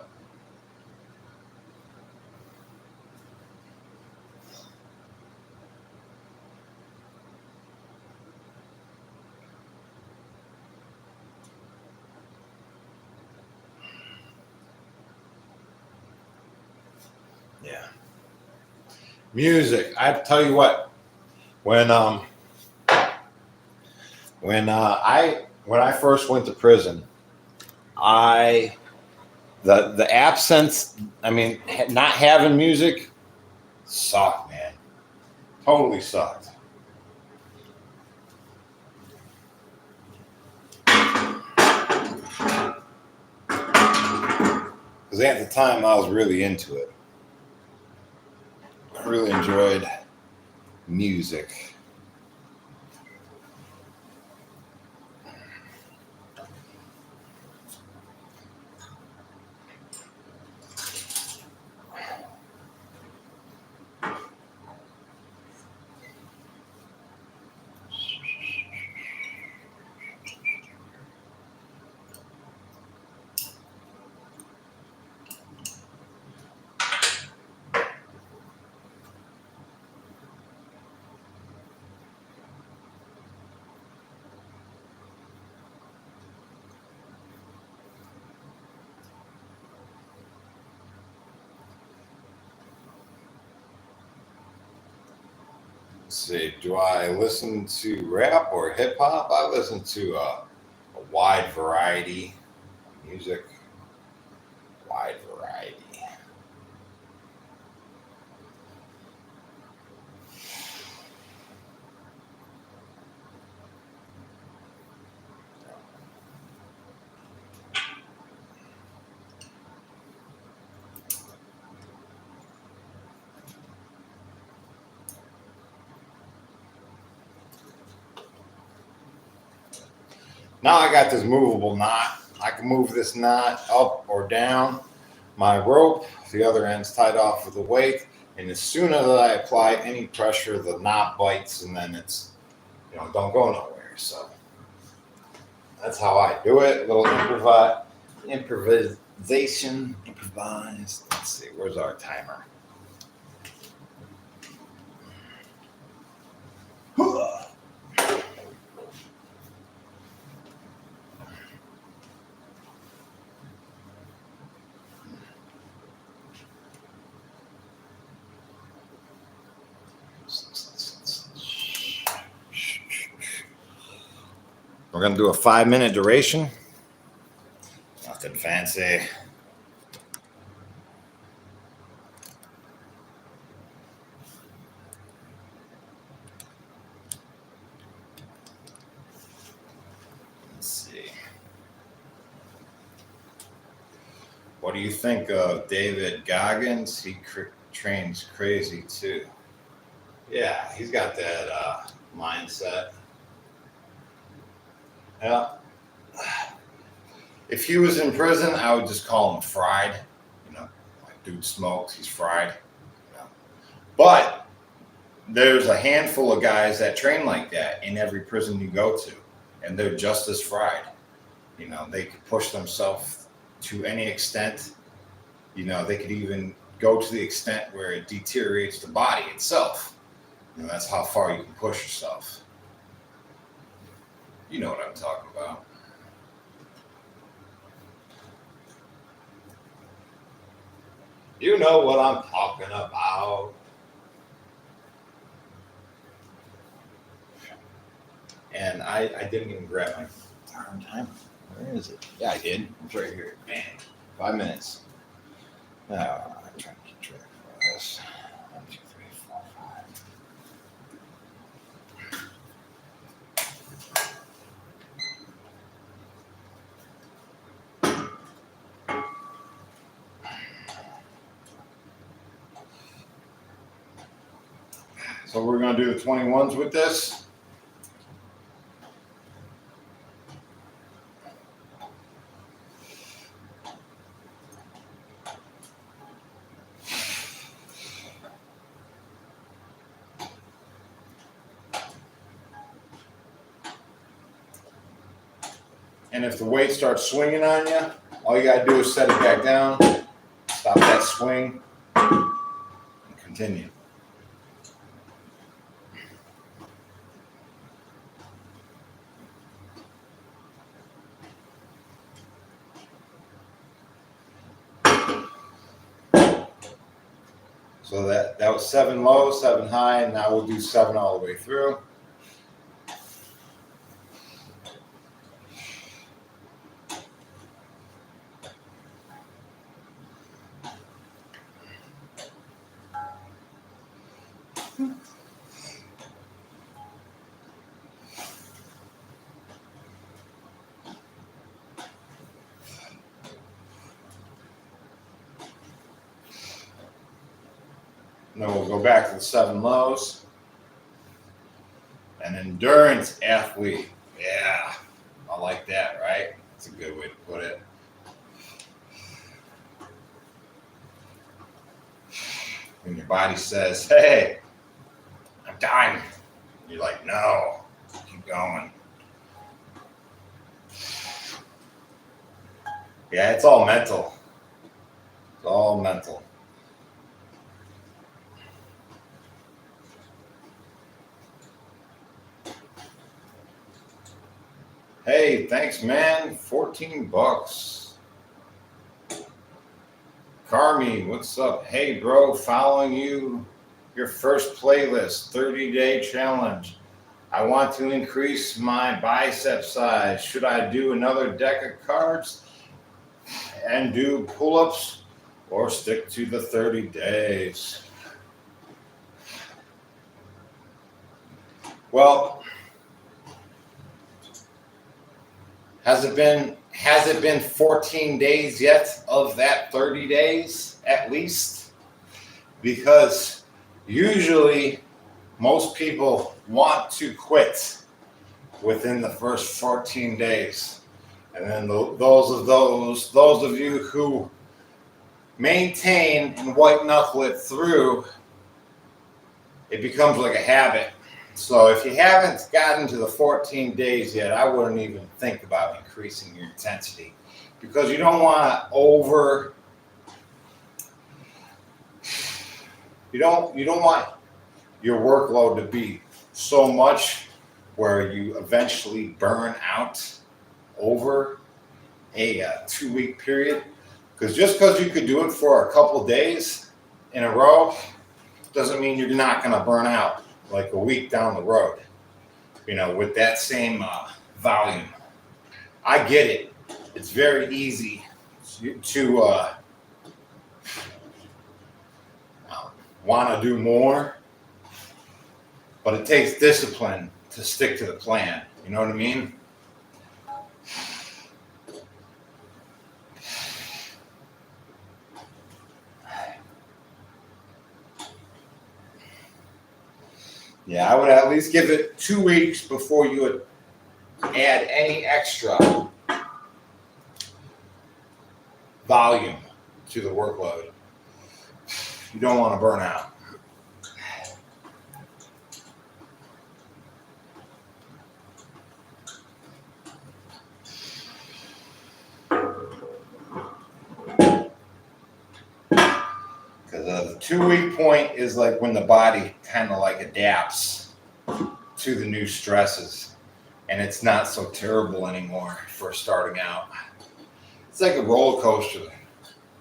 S1: Yeah. Music. I tell you what, when I first went to prison, the absence, I mean, not having music sucked, man. Totally sucked. Because at the time, I was really into it. I really enjoyed music. Let's see, do I listen to rap or hip hop? I listen to a wide variety of music. Wide variety. Now I got this movable knot. I can move this knot up or down. My rope, the other end's tied off with a weight, and as soon as I apply any pressure, the knot bites, and then it's, don't go nowhere. So that's how I do it. A little improvisation, improvised. Let's see, where's our timer? We're going to do a 5-minute duration. Nothing fancy. Let's see. What do you think of David Goggins? He trains crazy too. Yeah, he's got that mindset. Yeah. If he was in prison, I would just call him fried. You know, like dude smokes, he's fried. You know. But there's a handful of guys that train like that in every prison you go to, and they're just as fried. You know, they could push themselves to any extent. You know, they could even go to the extent where it deteriorates the body itself. You know, that's how far you can push yourself. You know what I'm talking about. You know what I'm talking about. And I didn't even grab my darn timer. Where is it? Yeah, I did. It's right here. Man, 5 minutes. I'm trying to keep track of this. 1, 2, 3, 4, 5. So we're going to do the 21s with this. And if the weight starts swinging on you, all you got to do is set it back down, stop that swing, and continue. So that was 7 low, 7 high, and now we'll do 7 all the way through. And then we'll go back to the 7 lows. An endurance athlete. Yeah, I like that, right? That's a good way to put it. When your body says, hey, I'm dying. You're like, no, keep going. Yeah, it's all mental. It's all mental. Hey, thanks, man. $14. Carmi, what's up? Hey, bro, following you. Your first playlist, 30-day challenge. I want to increase my bicep size. Should I do another deck of cards and do pull-ups or stick to the 30 days? Well, has it been 14 days yet of that 30 days at least? Because usually most people want to quit within the first 14 days. And then those of you who maintain and white knuckle it through, it becomes like a habit. So if you haven't gotten to the 14 days yet, I wouldn't even think about increasing your intensity. because you don't want you don't want your workload to be so much where you eventually burn out over a 2-week period. Because just because you could do it for a couple days in a row doesn't mean you're not going to burn out like a week down the road, with that same volume. I get it. It's very easy to want to do more, but it takes discipline to stick to the plan. You know what I mean? Yeah, I would at least give it 2 weeks before you would add any extra volume to the workload. You don't want to burn out. Because the 2-week point is like when the body kind of like adapts to the new stresses, and it's not so terrible anymore for starting out. It's like a roller coaster.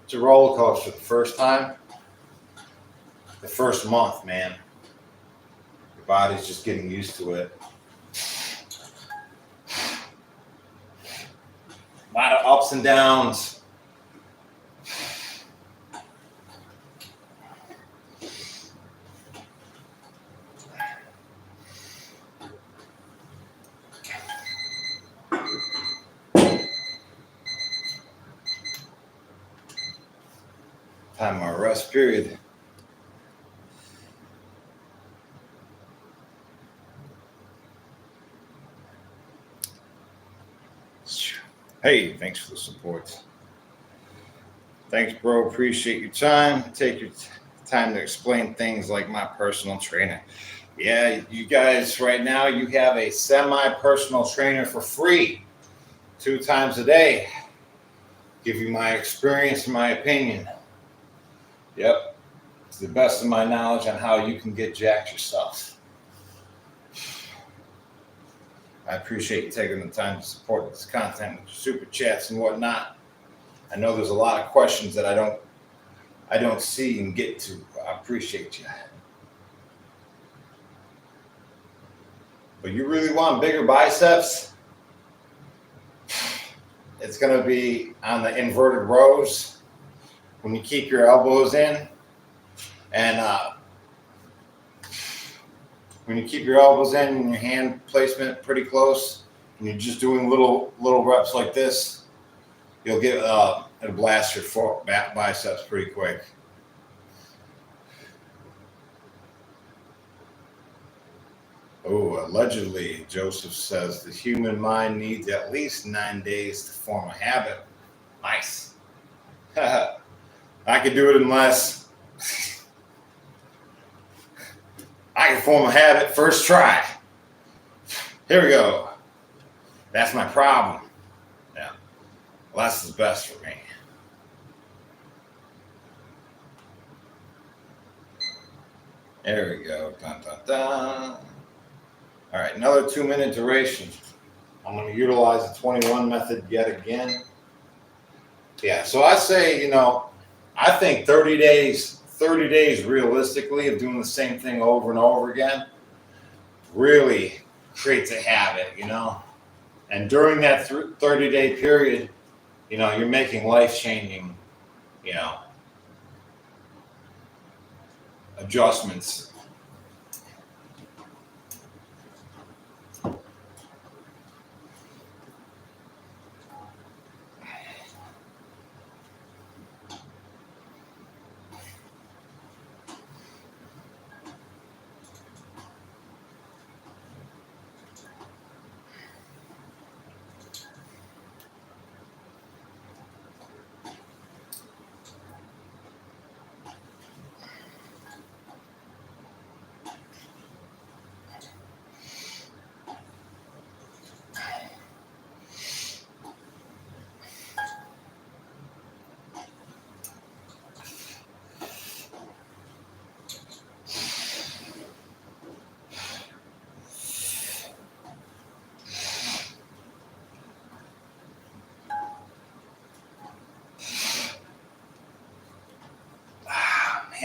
S1: It's a roller coaster the first time. The first month, man, your body's just getting used to it. A lot of ups and downs. Time my rest period. Hey, thanks for the support. Thanks, bro. Appreciate your time. Take your time to explain things like my personal trainer. Yeah, you guys, right now you have a semi-personal trainer for free 2 times a day. Give you my experience and my opinion. Yep. To the best of my knowledge on how you can get jacked yourself. I appreciate you taking the time to support this content with super chats and whatnot. I know there's a lot of questions that I don't see and get to. I appreciate you. But you really want bigger biceps? It's going to be on the inverted rows when you keep your elbows in, and when you keep your elbows in and your hand placement pretty close, and you're just doing little reps like this, you'll get it'll blast your back biceps pretty quick. Oh, allegedly, Joseph says the human mind needs at least 9 days to form a habit. Nice. I could do it in less. I can form a habit first try. Here we go. That's my problem. Yeah. Less is best for me. There we go. Dun, dun, dun. All right, another 2-minute duration. I'm going to utilize the 21 method yet again. Yeah, so I say, I think 30 days realistically of doing the same thing over and over again really creates a habit, And during that 30-day period, you're making life-changing, adjustments.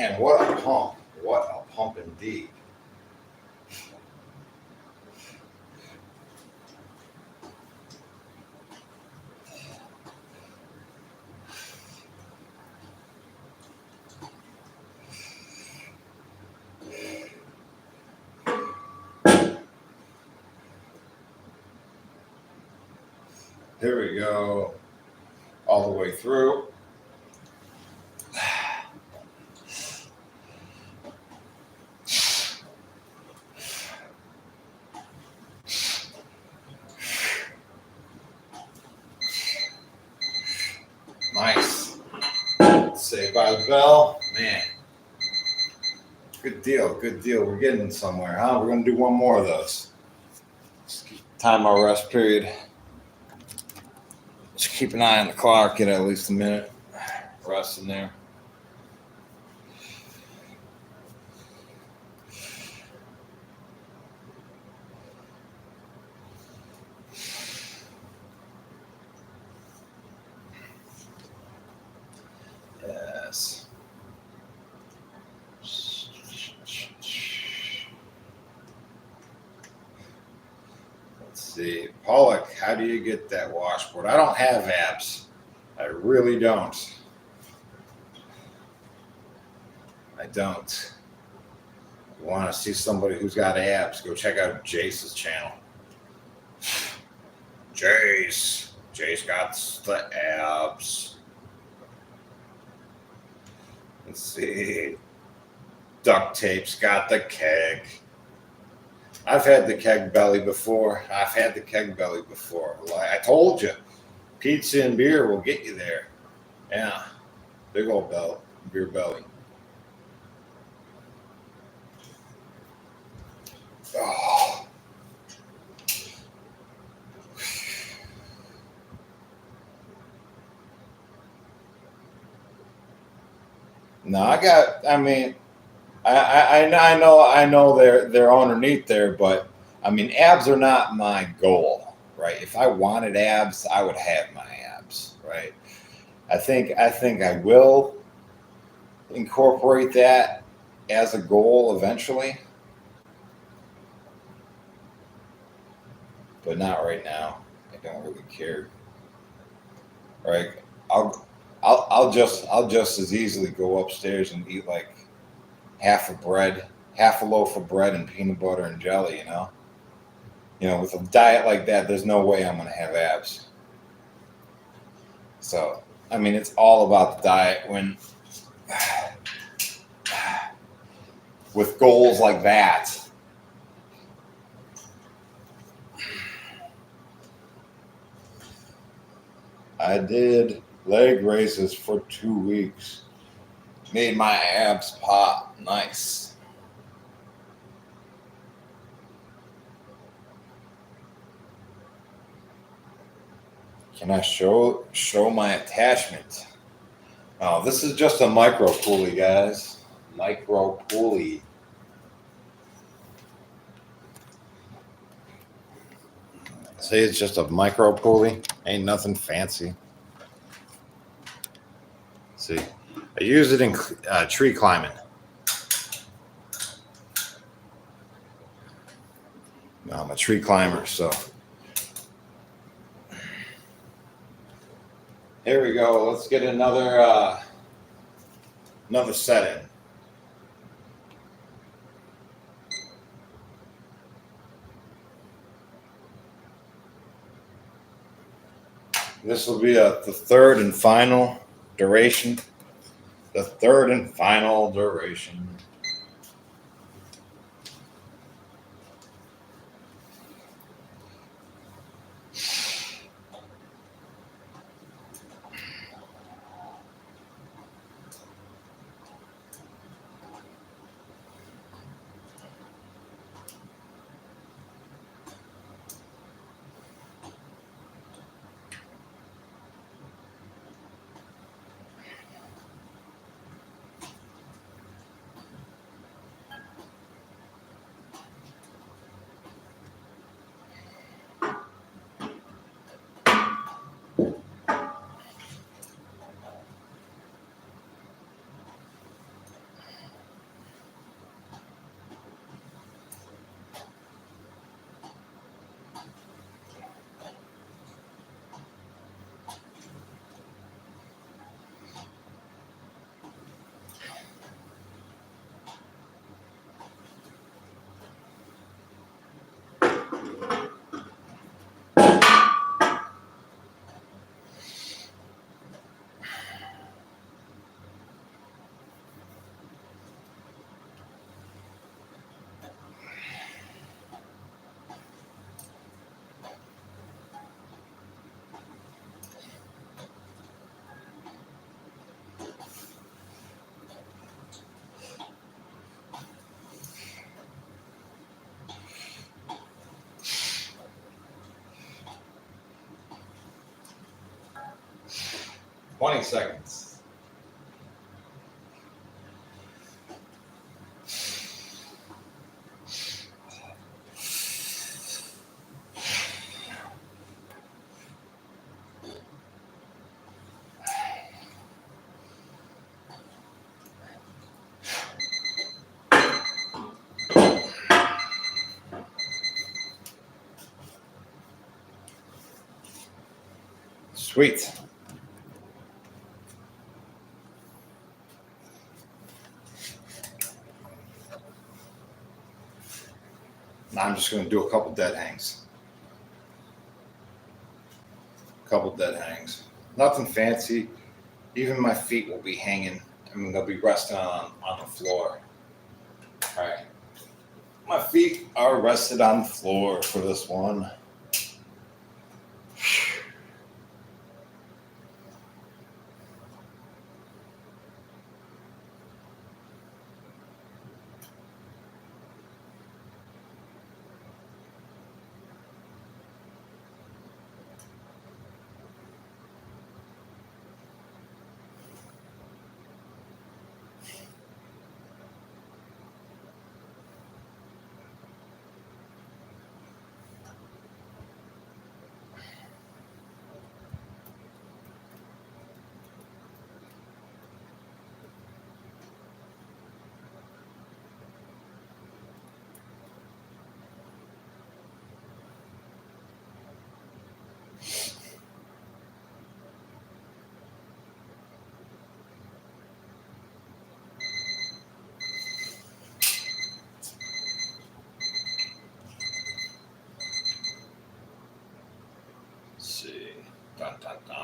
S1: Man, what a pump. What a pump indeed. Here we go. All the way through. Nice. Saved by the bell. Man. Good deal. Good deal. We're getting somewhere, huh? We're going to do one more of those. Time our rest period. Just keep an eye on the clock. Get at least a minute rest in there. Yes. Let's see. Pollock, how do you get that washboard? I don't have abs. I really don't. I don't. You want to see somebody who's got abs, go check out Jace's channel. Jace got the abs. Let's see. Duct tape's got the keg. I've had the keg belly before. I told you, pizza and beer will get you there. Yeah, big old beer belly. Oh. No, I know they're underneath there, but I mean, abs are not my goal, right? If I wanted abs, I would have my abs, right? I think I will incorporate that as a goal eventually, but not right now. I don't really care, right? I'll just as easily go upstairs and eat like half a loaf of bread and peanut butter and jelly, you know? With a diet like that, there's no way I'm going to have abs. So, I mean, it's all about the diet when, with goals like that. I did leg raises for 2 weeks. Made my abs pop. Nice. Can I show my attachment? Oh, this is just a micro pulley, guys. Micro pulley. See, it's just a micro pulley. Ain't nothing fancy. See, I use it in tree climbing. I'm a tree climber, so. Here we go. Let's get another set in. This will be the third and final duration. The third and final duration. 20 seconds. Sweet. Now I'm just going to do a couple dead hangs. Nothing fancy. Even my feet will be hanging. I mean, they'll be resting on the floor. All right. My feet are rested on the floor for this one. Dun, dun, dun,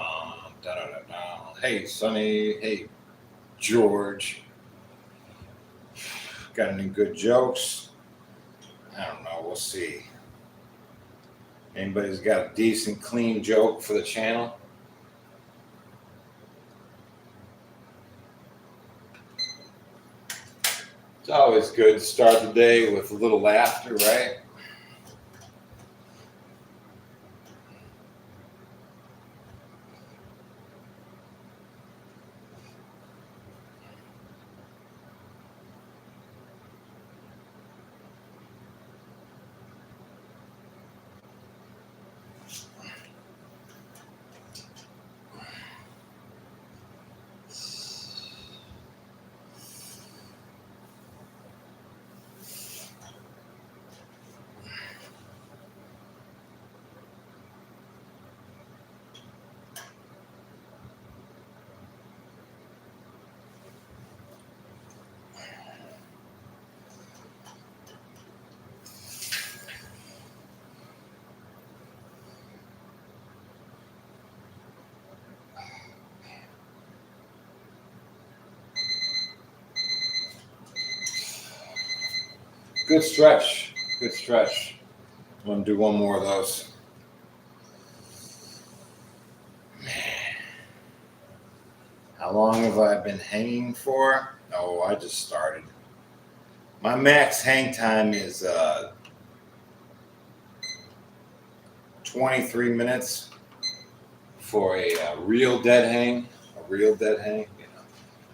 S1: dun, dun, dun, dun. Hey, Sonny. Hey, George. Got any good jokes? I don't know. We'll see. Anybody's got a decent, clean joke for the channel? It's always good to start the day with a little laughter, right? Good stretch. Good stretch. I'm going to do one more of those. How long have I been hanging for? Oh, I just started. My max hang time is 23 minutes for a real dead hang. A real dead hang. You know.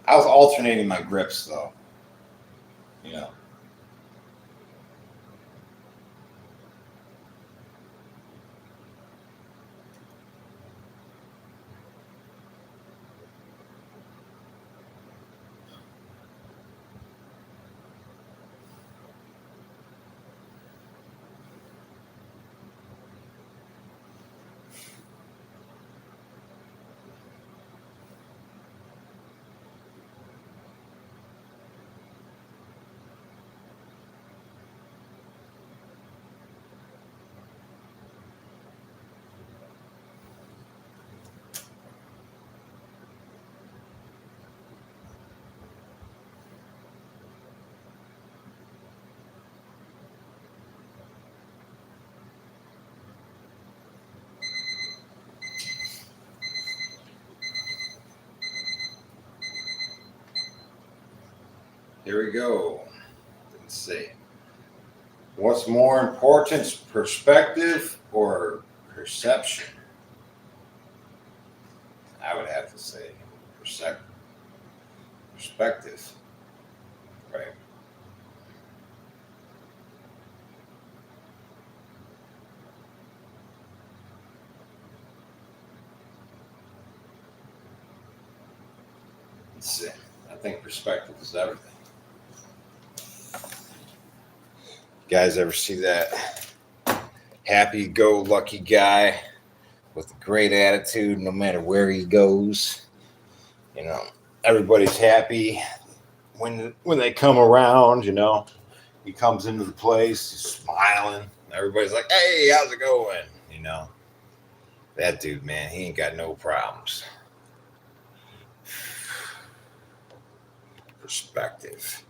S1: I was alternating my grips though. You know. Here we go. Let's see. What's more important, perspective or perception? I would have to say perspective, right? Let's see. I think perspective is everything. You guys ever see that happy-go-lucky guy with a great attitude no matter where he goes? You know, everybody's happy when they come around, you know. He comes into the place, he's smiling. Everybody's like, "Hey, how's it going?" You know, that dude, man, he ain't got no problems. Perspective.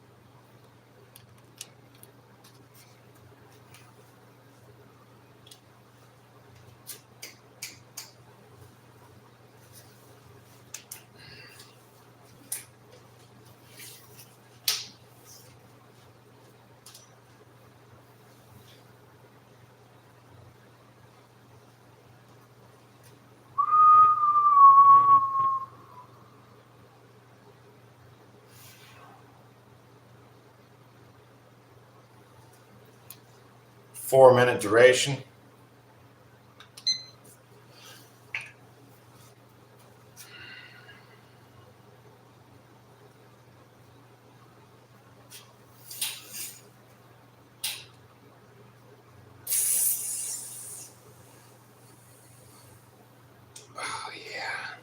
S1: Four-minute duration. Oh, yeah.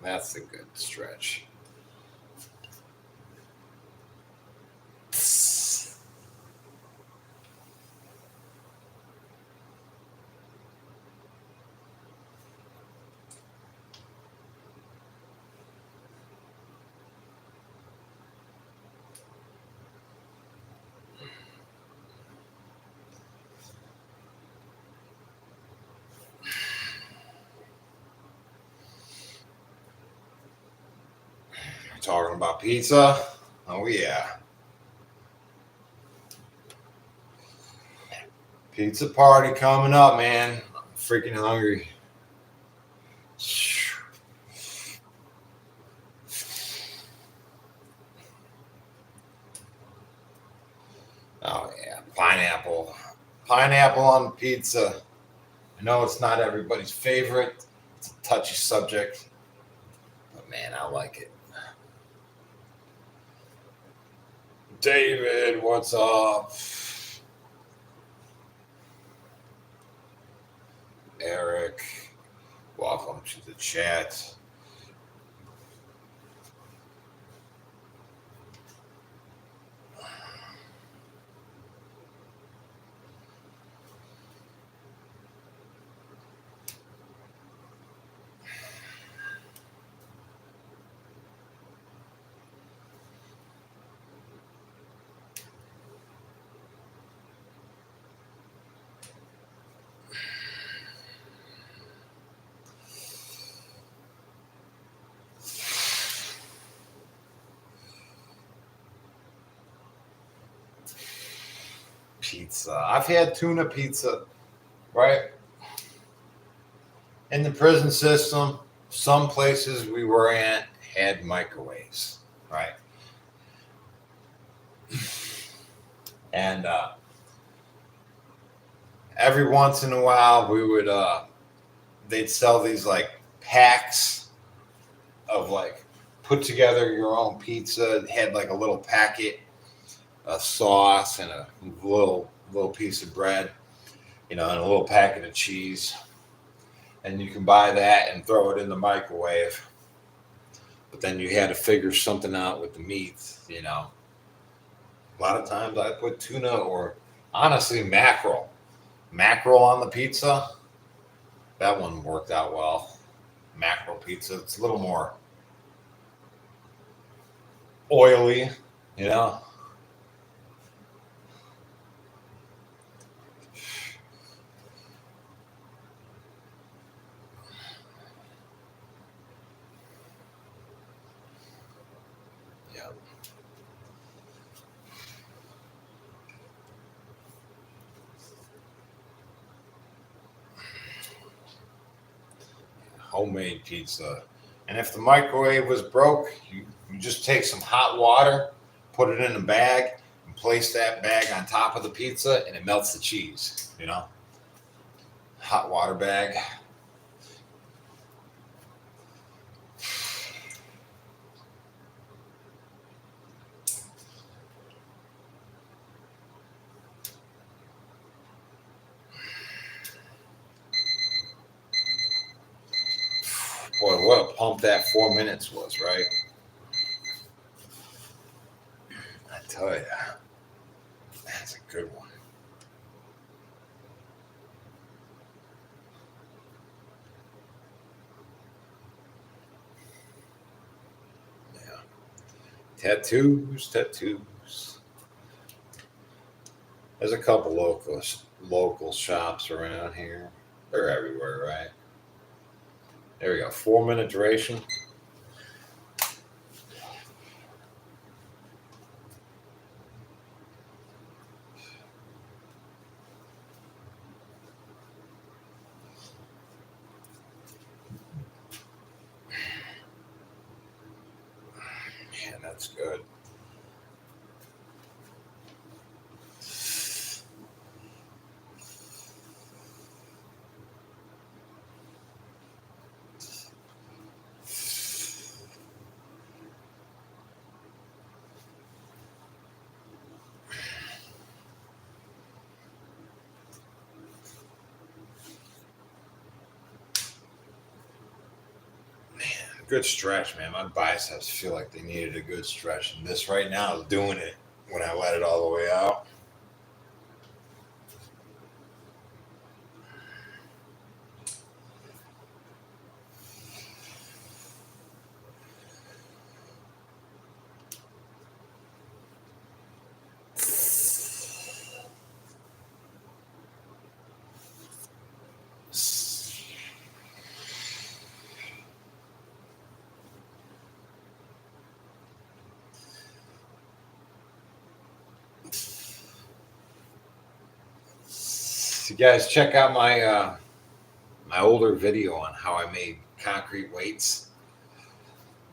S1: That's a good stretch. Talking about pizza? Oh, yeah. Pizza party coming up, man. I'm freaking hungry. Oh, yeah. Pineapple. Pineapple on pizza. I know it's not everybody's favorite. It's a touchy subject. But, man, I like it. David, what's up? Eric, welcome to the chat. Pizza. I've had tuna pizza, right? In the prison system, some places we were at had microwaves, right? And every once in a while, we would they'd sell these like packs of like put together your own pizza. It had like a little packet of sauce and a little piece of bread, you know, and a little packet of cheese. And you can buy that and throw it in the microwave. But then you had to figure something out with the meat, you know. A lot of times I put tuna or honestly mackerel. Mackerel on the pizza. That one worked out well. Mackerel pizza. It's a little more oily, you know. Yeah. Homemade pizza. And if the microwave was broke, you just take some hot water, put it in a bag, and place that bag on top of the pizza, and it melts the cheese, you know? Hot water bag. Boy, what a pump that 4 minutes was, right? I tell you, that's a good one. Yeah. Tattoos. There's a couple local shops around here. They're everywhere, right? There we go. 4 minute duration. Man, that's good. Good stretch, man. My biceps feel like they needed a good stretch. And this right now is doing it when I let it all the way out. You guys check out my older video on how I made concrete weights.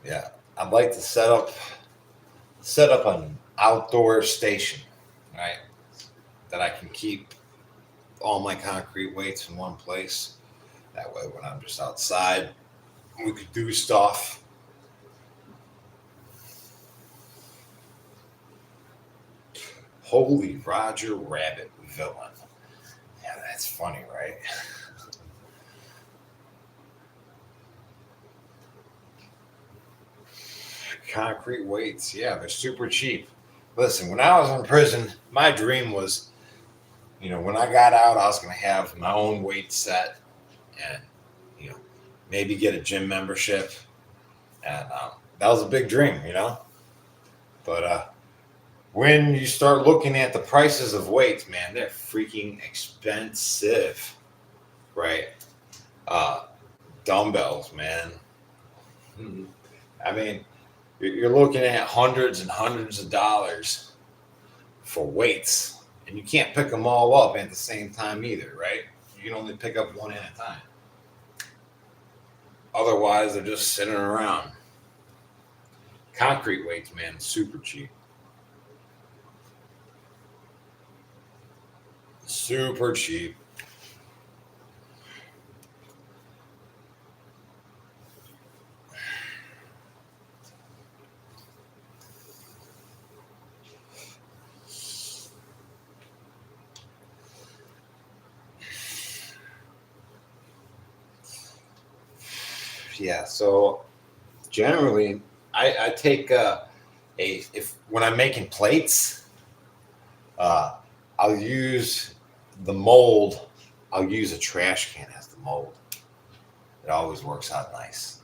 S1: Yeah, I'd like to set up an outdoor station, right? That I can keep all my concrete weights in one place. That way, when I'm just outside, we could do stuff. Holy Roger Rabbit villain. Yeah, that's funny, right? Concrete weights, yeah, they're super cheap. Listen, when I was in prison, my dream was, when I got out, I was going to have my own weight set and, you know, maybe get a gym membership. And that was a big dream. But when you start looking at the prices of weights, man, they're freaking expensive, right? Uh, Dumbbells, man. I mean, you're looking at hundreds and hundreds of dollars for weights, and you can't pick them all up at the same time either, right? You can only pick up one at a time. Otherwise, they're just sitting around. Concrete weights, man, super cheap. Super cheap. Yeah, so generally, I take if when I'm making plates, uh, I'll use the mold. I'll use a trash can as the mold. It always works out nice.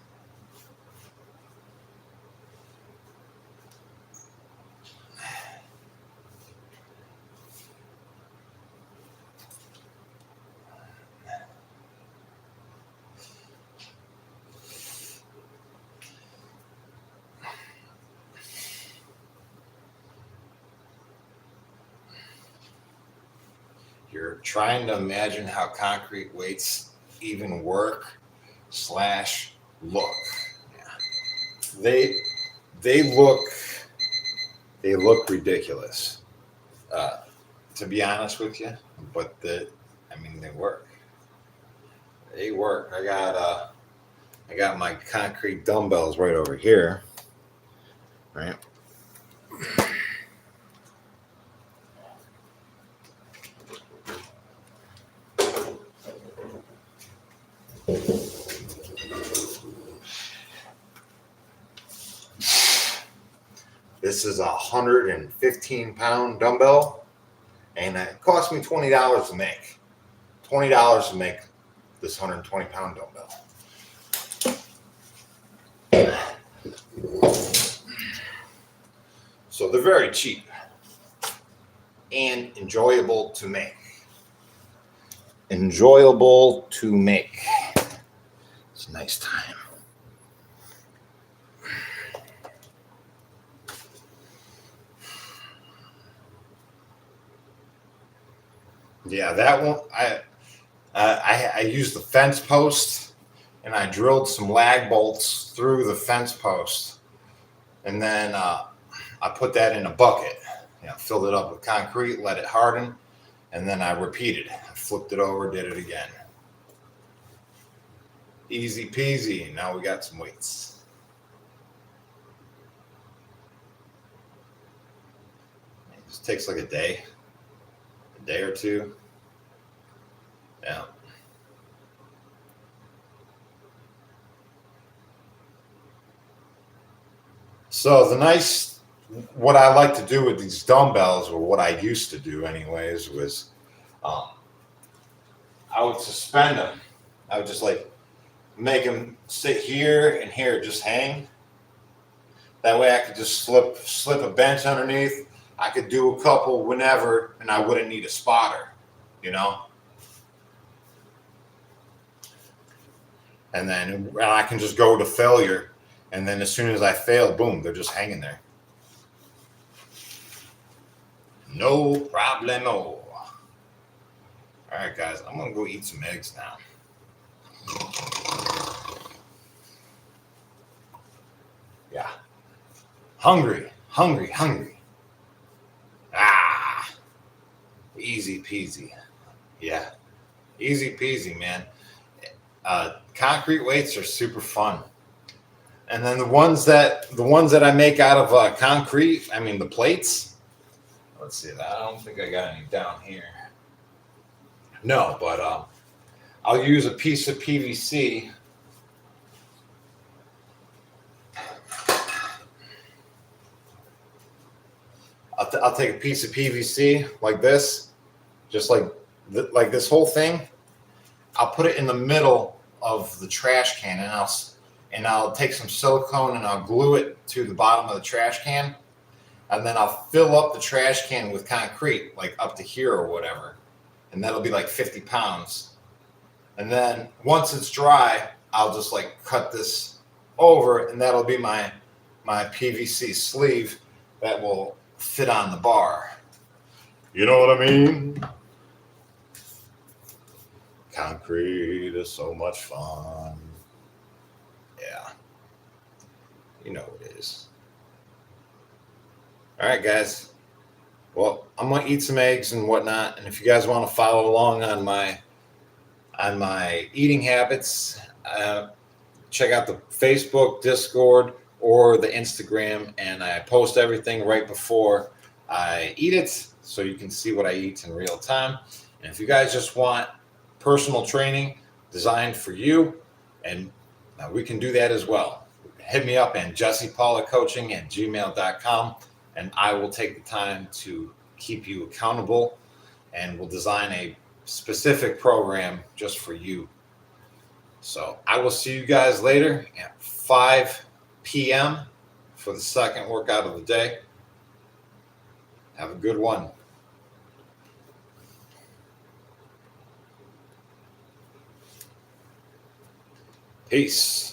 S1: You're trying to imagine how concrete weights even work slash look. Yeah. they look ridiculous, to be honest with you, but they work. They work. I got my concrete dumbbells right over here, right? This is a 115-pound dumbbell, and it cost me $20 to make. $20 to make this 120-pound dumbbell. So they're very cheap and enjoyable to make. Enjoyable to make. It's a nice time. Yeah, that one. I used the fence post, and I drilled some lag bolts through the fence post, and then I put that in a bucket. Filled it up with concrete, let it harden, and then I repeated. I flipped it over, did it again. Easy peasy. Now we got some weights. It just takes like a day or two. Yeah. So what I like to do with these dumbbells, or what I used to do anyways, was I would suspend them. I would just like make them sit here and here, just hang. That way I could just slip a bench underneath. I could do a couple whenever, and I wouldn't need a spotter, And then I can just go to failure. And then as soon as I fail, boom, they're just hanging there. No problemo. All right, guys, I'm going to go eat some eggs now. Yeah. Hungry. Easy peasy. Yeah. Easy peasy, man. Concrete weights are super fun. And then the ones that I make out of concrete, the plates. Let's see. I don't think I got any down here. No, but I'll use a piece of PVC. I'll take a piece of PVC like this, just like this whole thing. I'll put it in the middle of the trash can, and I'll take some silicone and I'll glue it to the bottom of the trash can, and then I'll fill up the trash can with concrete, like up to here or whatever, and that'll be like 50 pounds. And then once it's dry, I'll just like cut this over, and that'll be my PVC sleeve that will fit on the bar. You know what I mean? Concrete is so much fun. Yeah. You know it is. All right, guys. Well, I'm going to eat some eggs and whatnot. And if you guys want to follow along on my eating habits, check out the Facebook, Discord, or the Instagram. And I post everything right before I eat it, so you can see what I eat in real time. And if you guys just want personal training designed for you, and we can do that as well. Hit me up at jessepaulacoaching@gmail.com, and I will take the time to keep you accountable, and we'll design a specific program just for you. So I will see you guys later at 5 p.m. for the second workout of the day. Have a good one. Peace.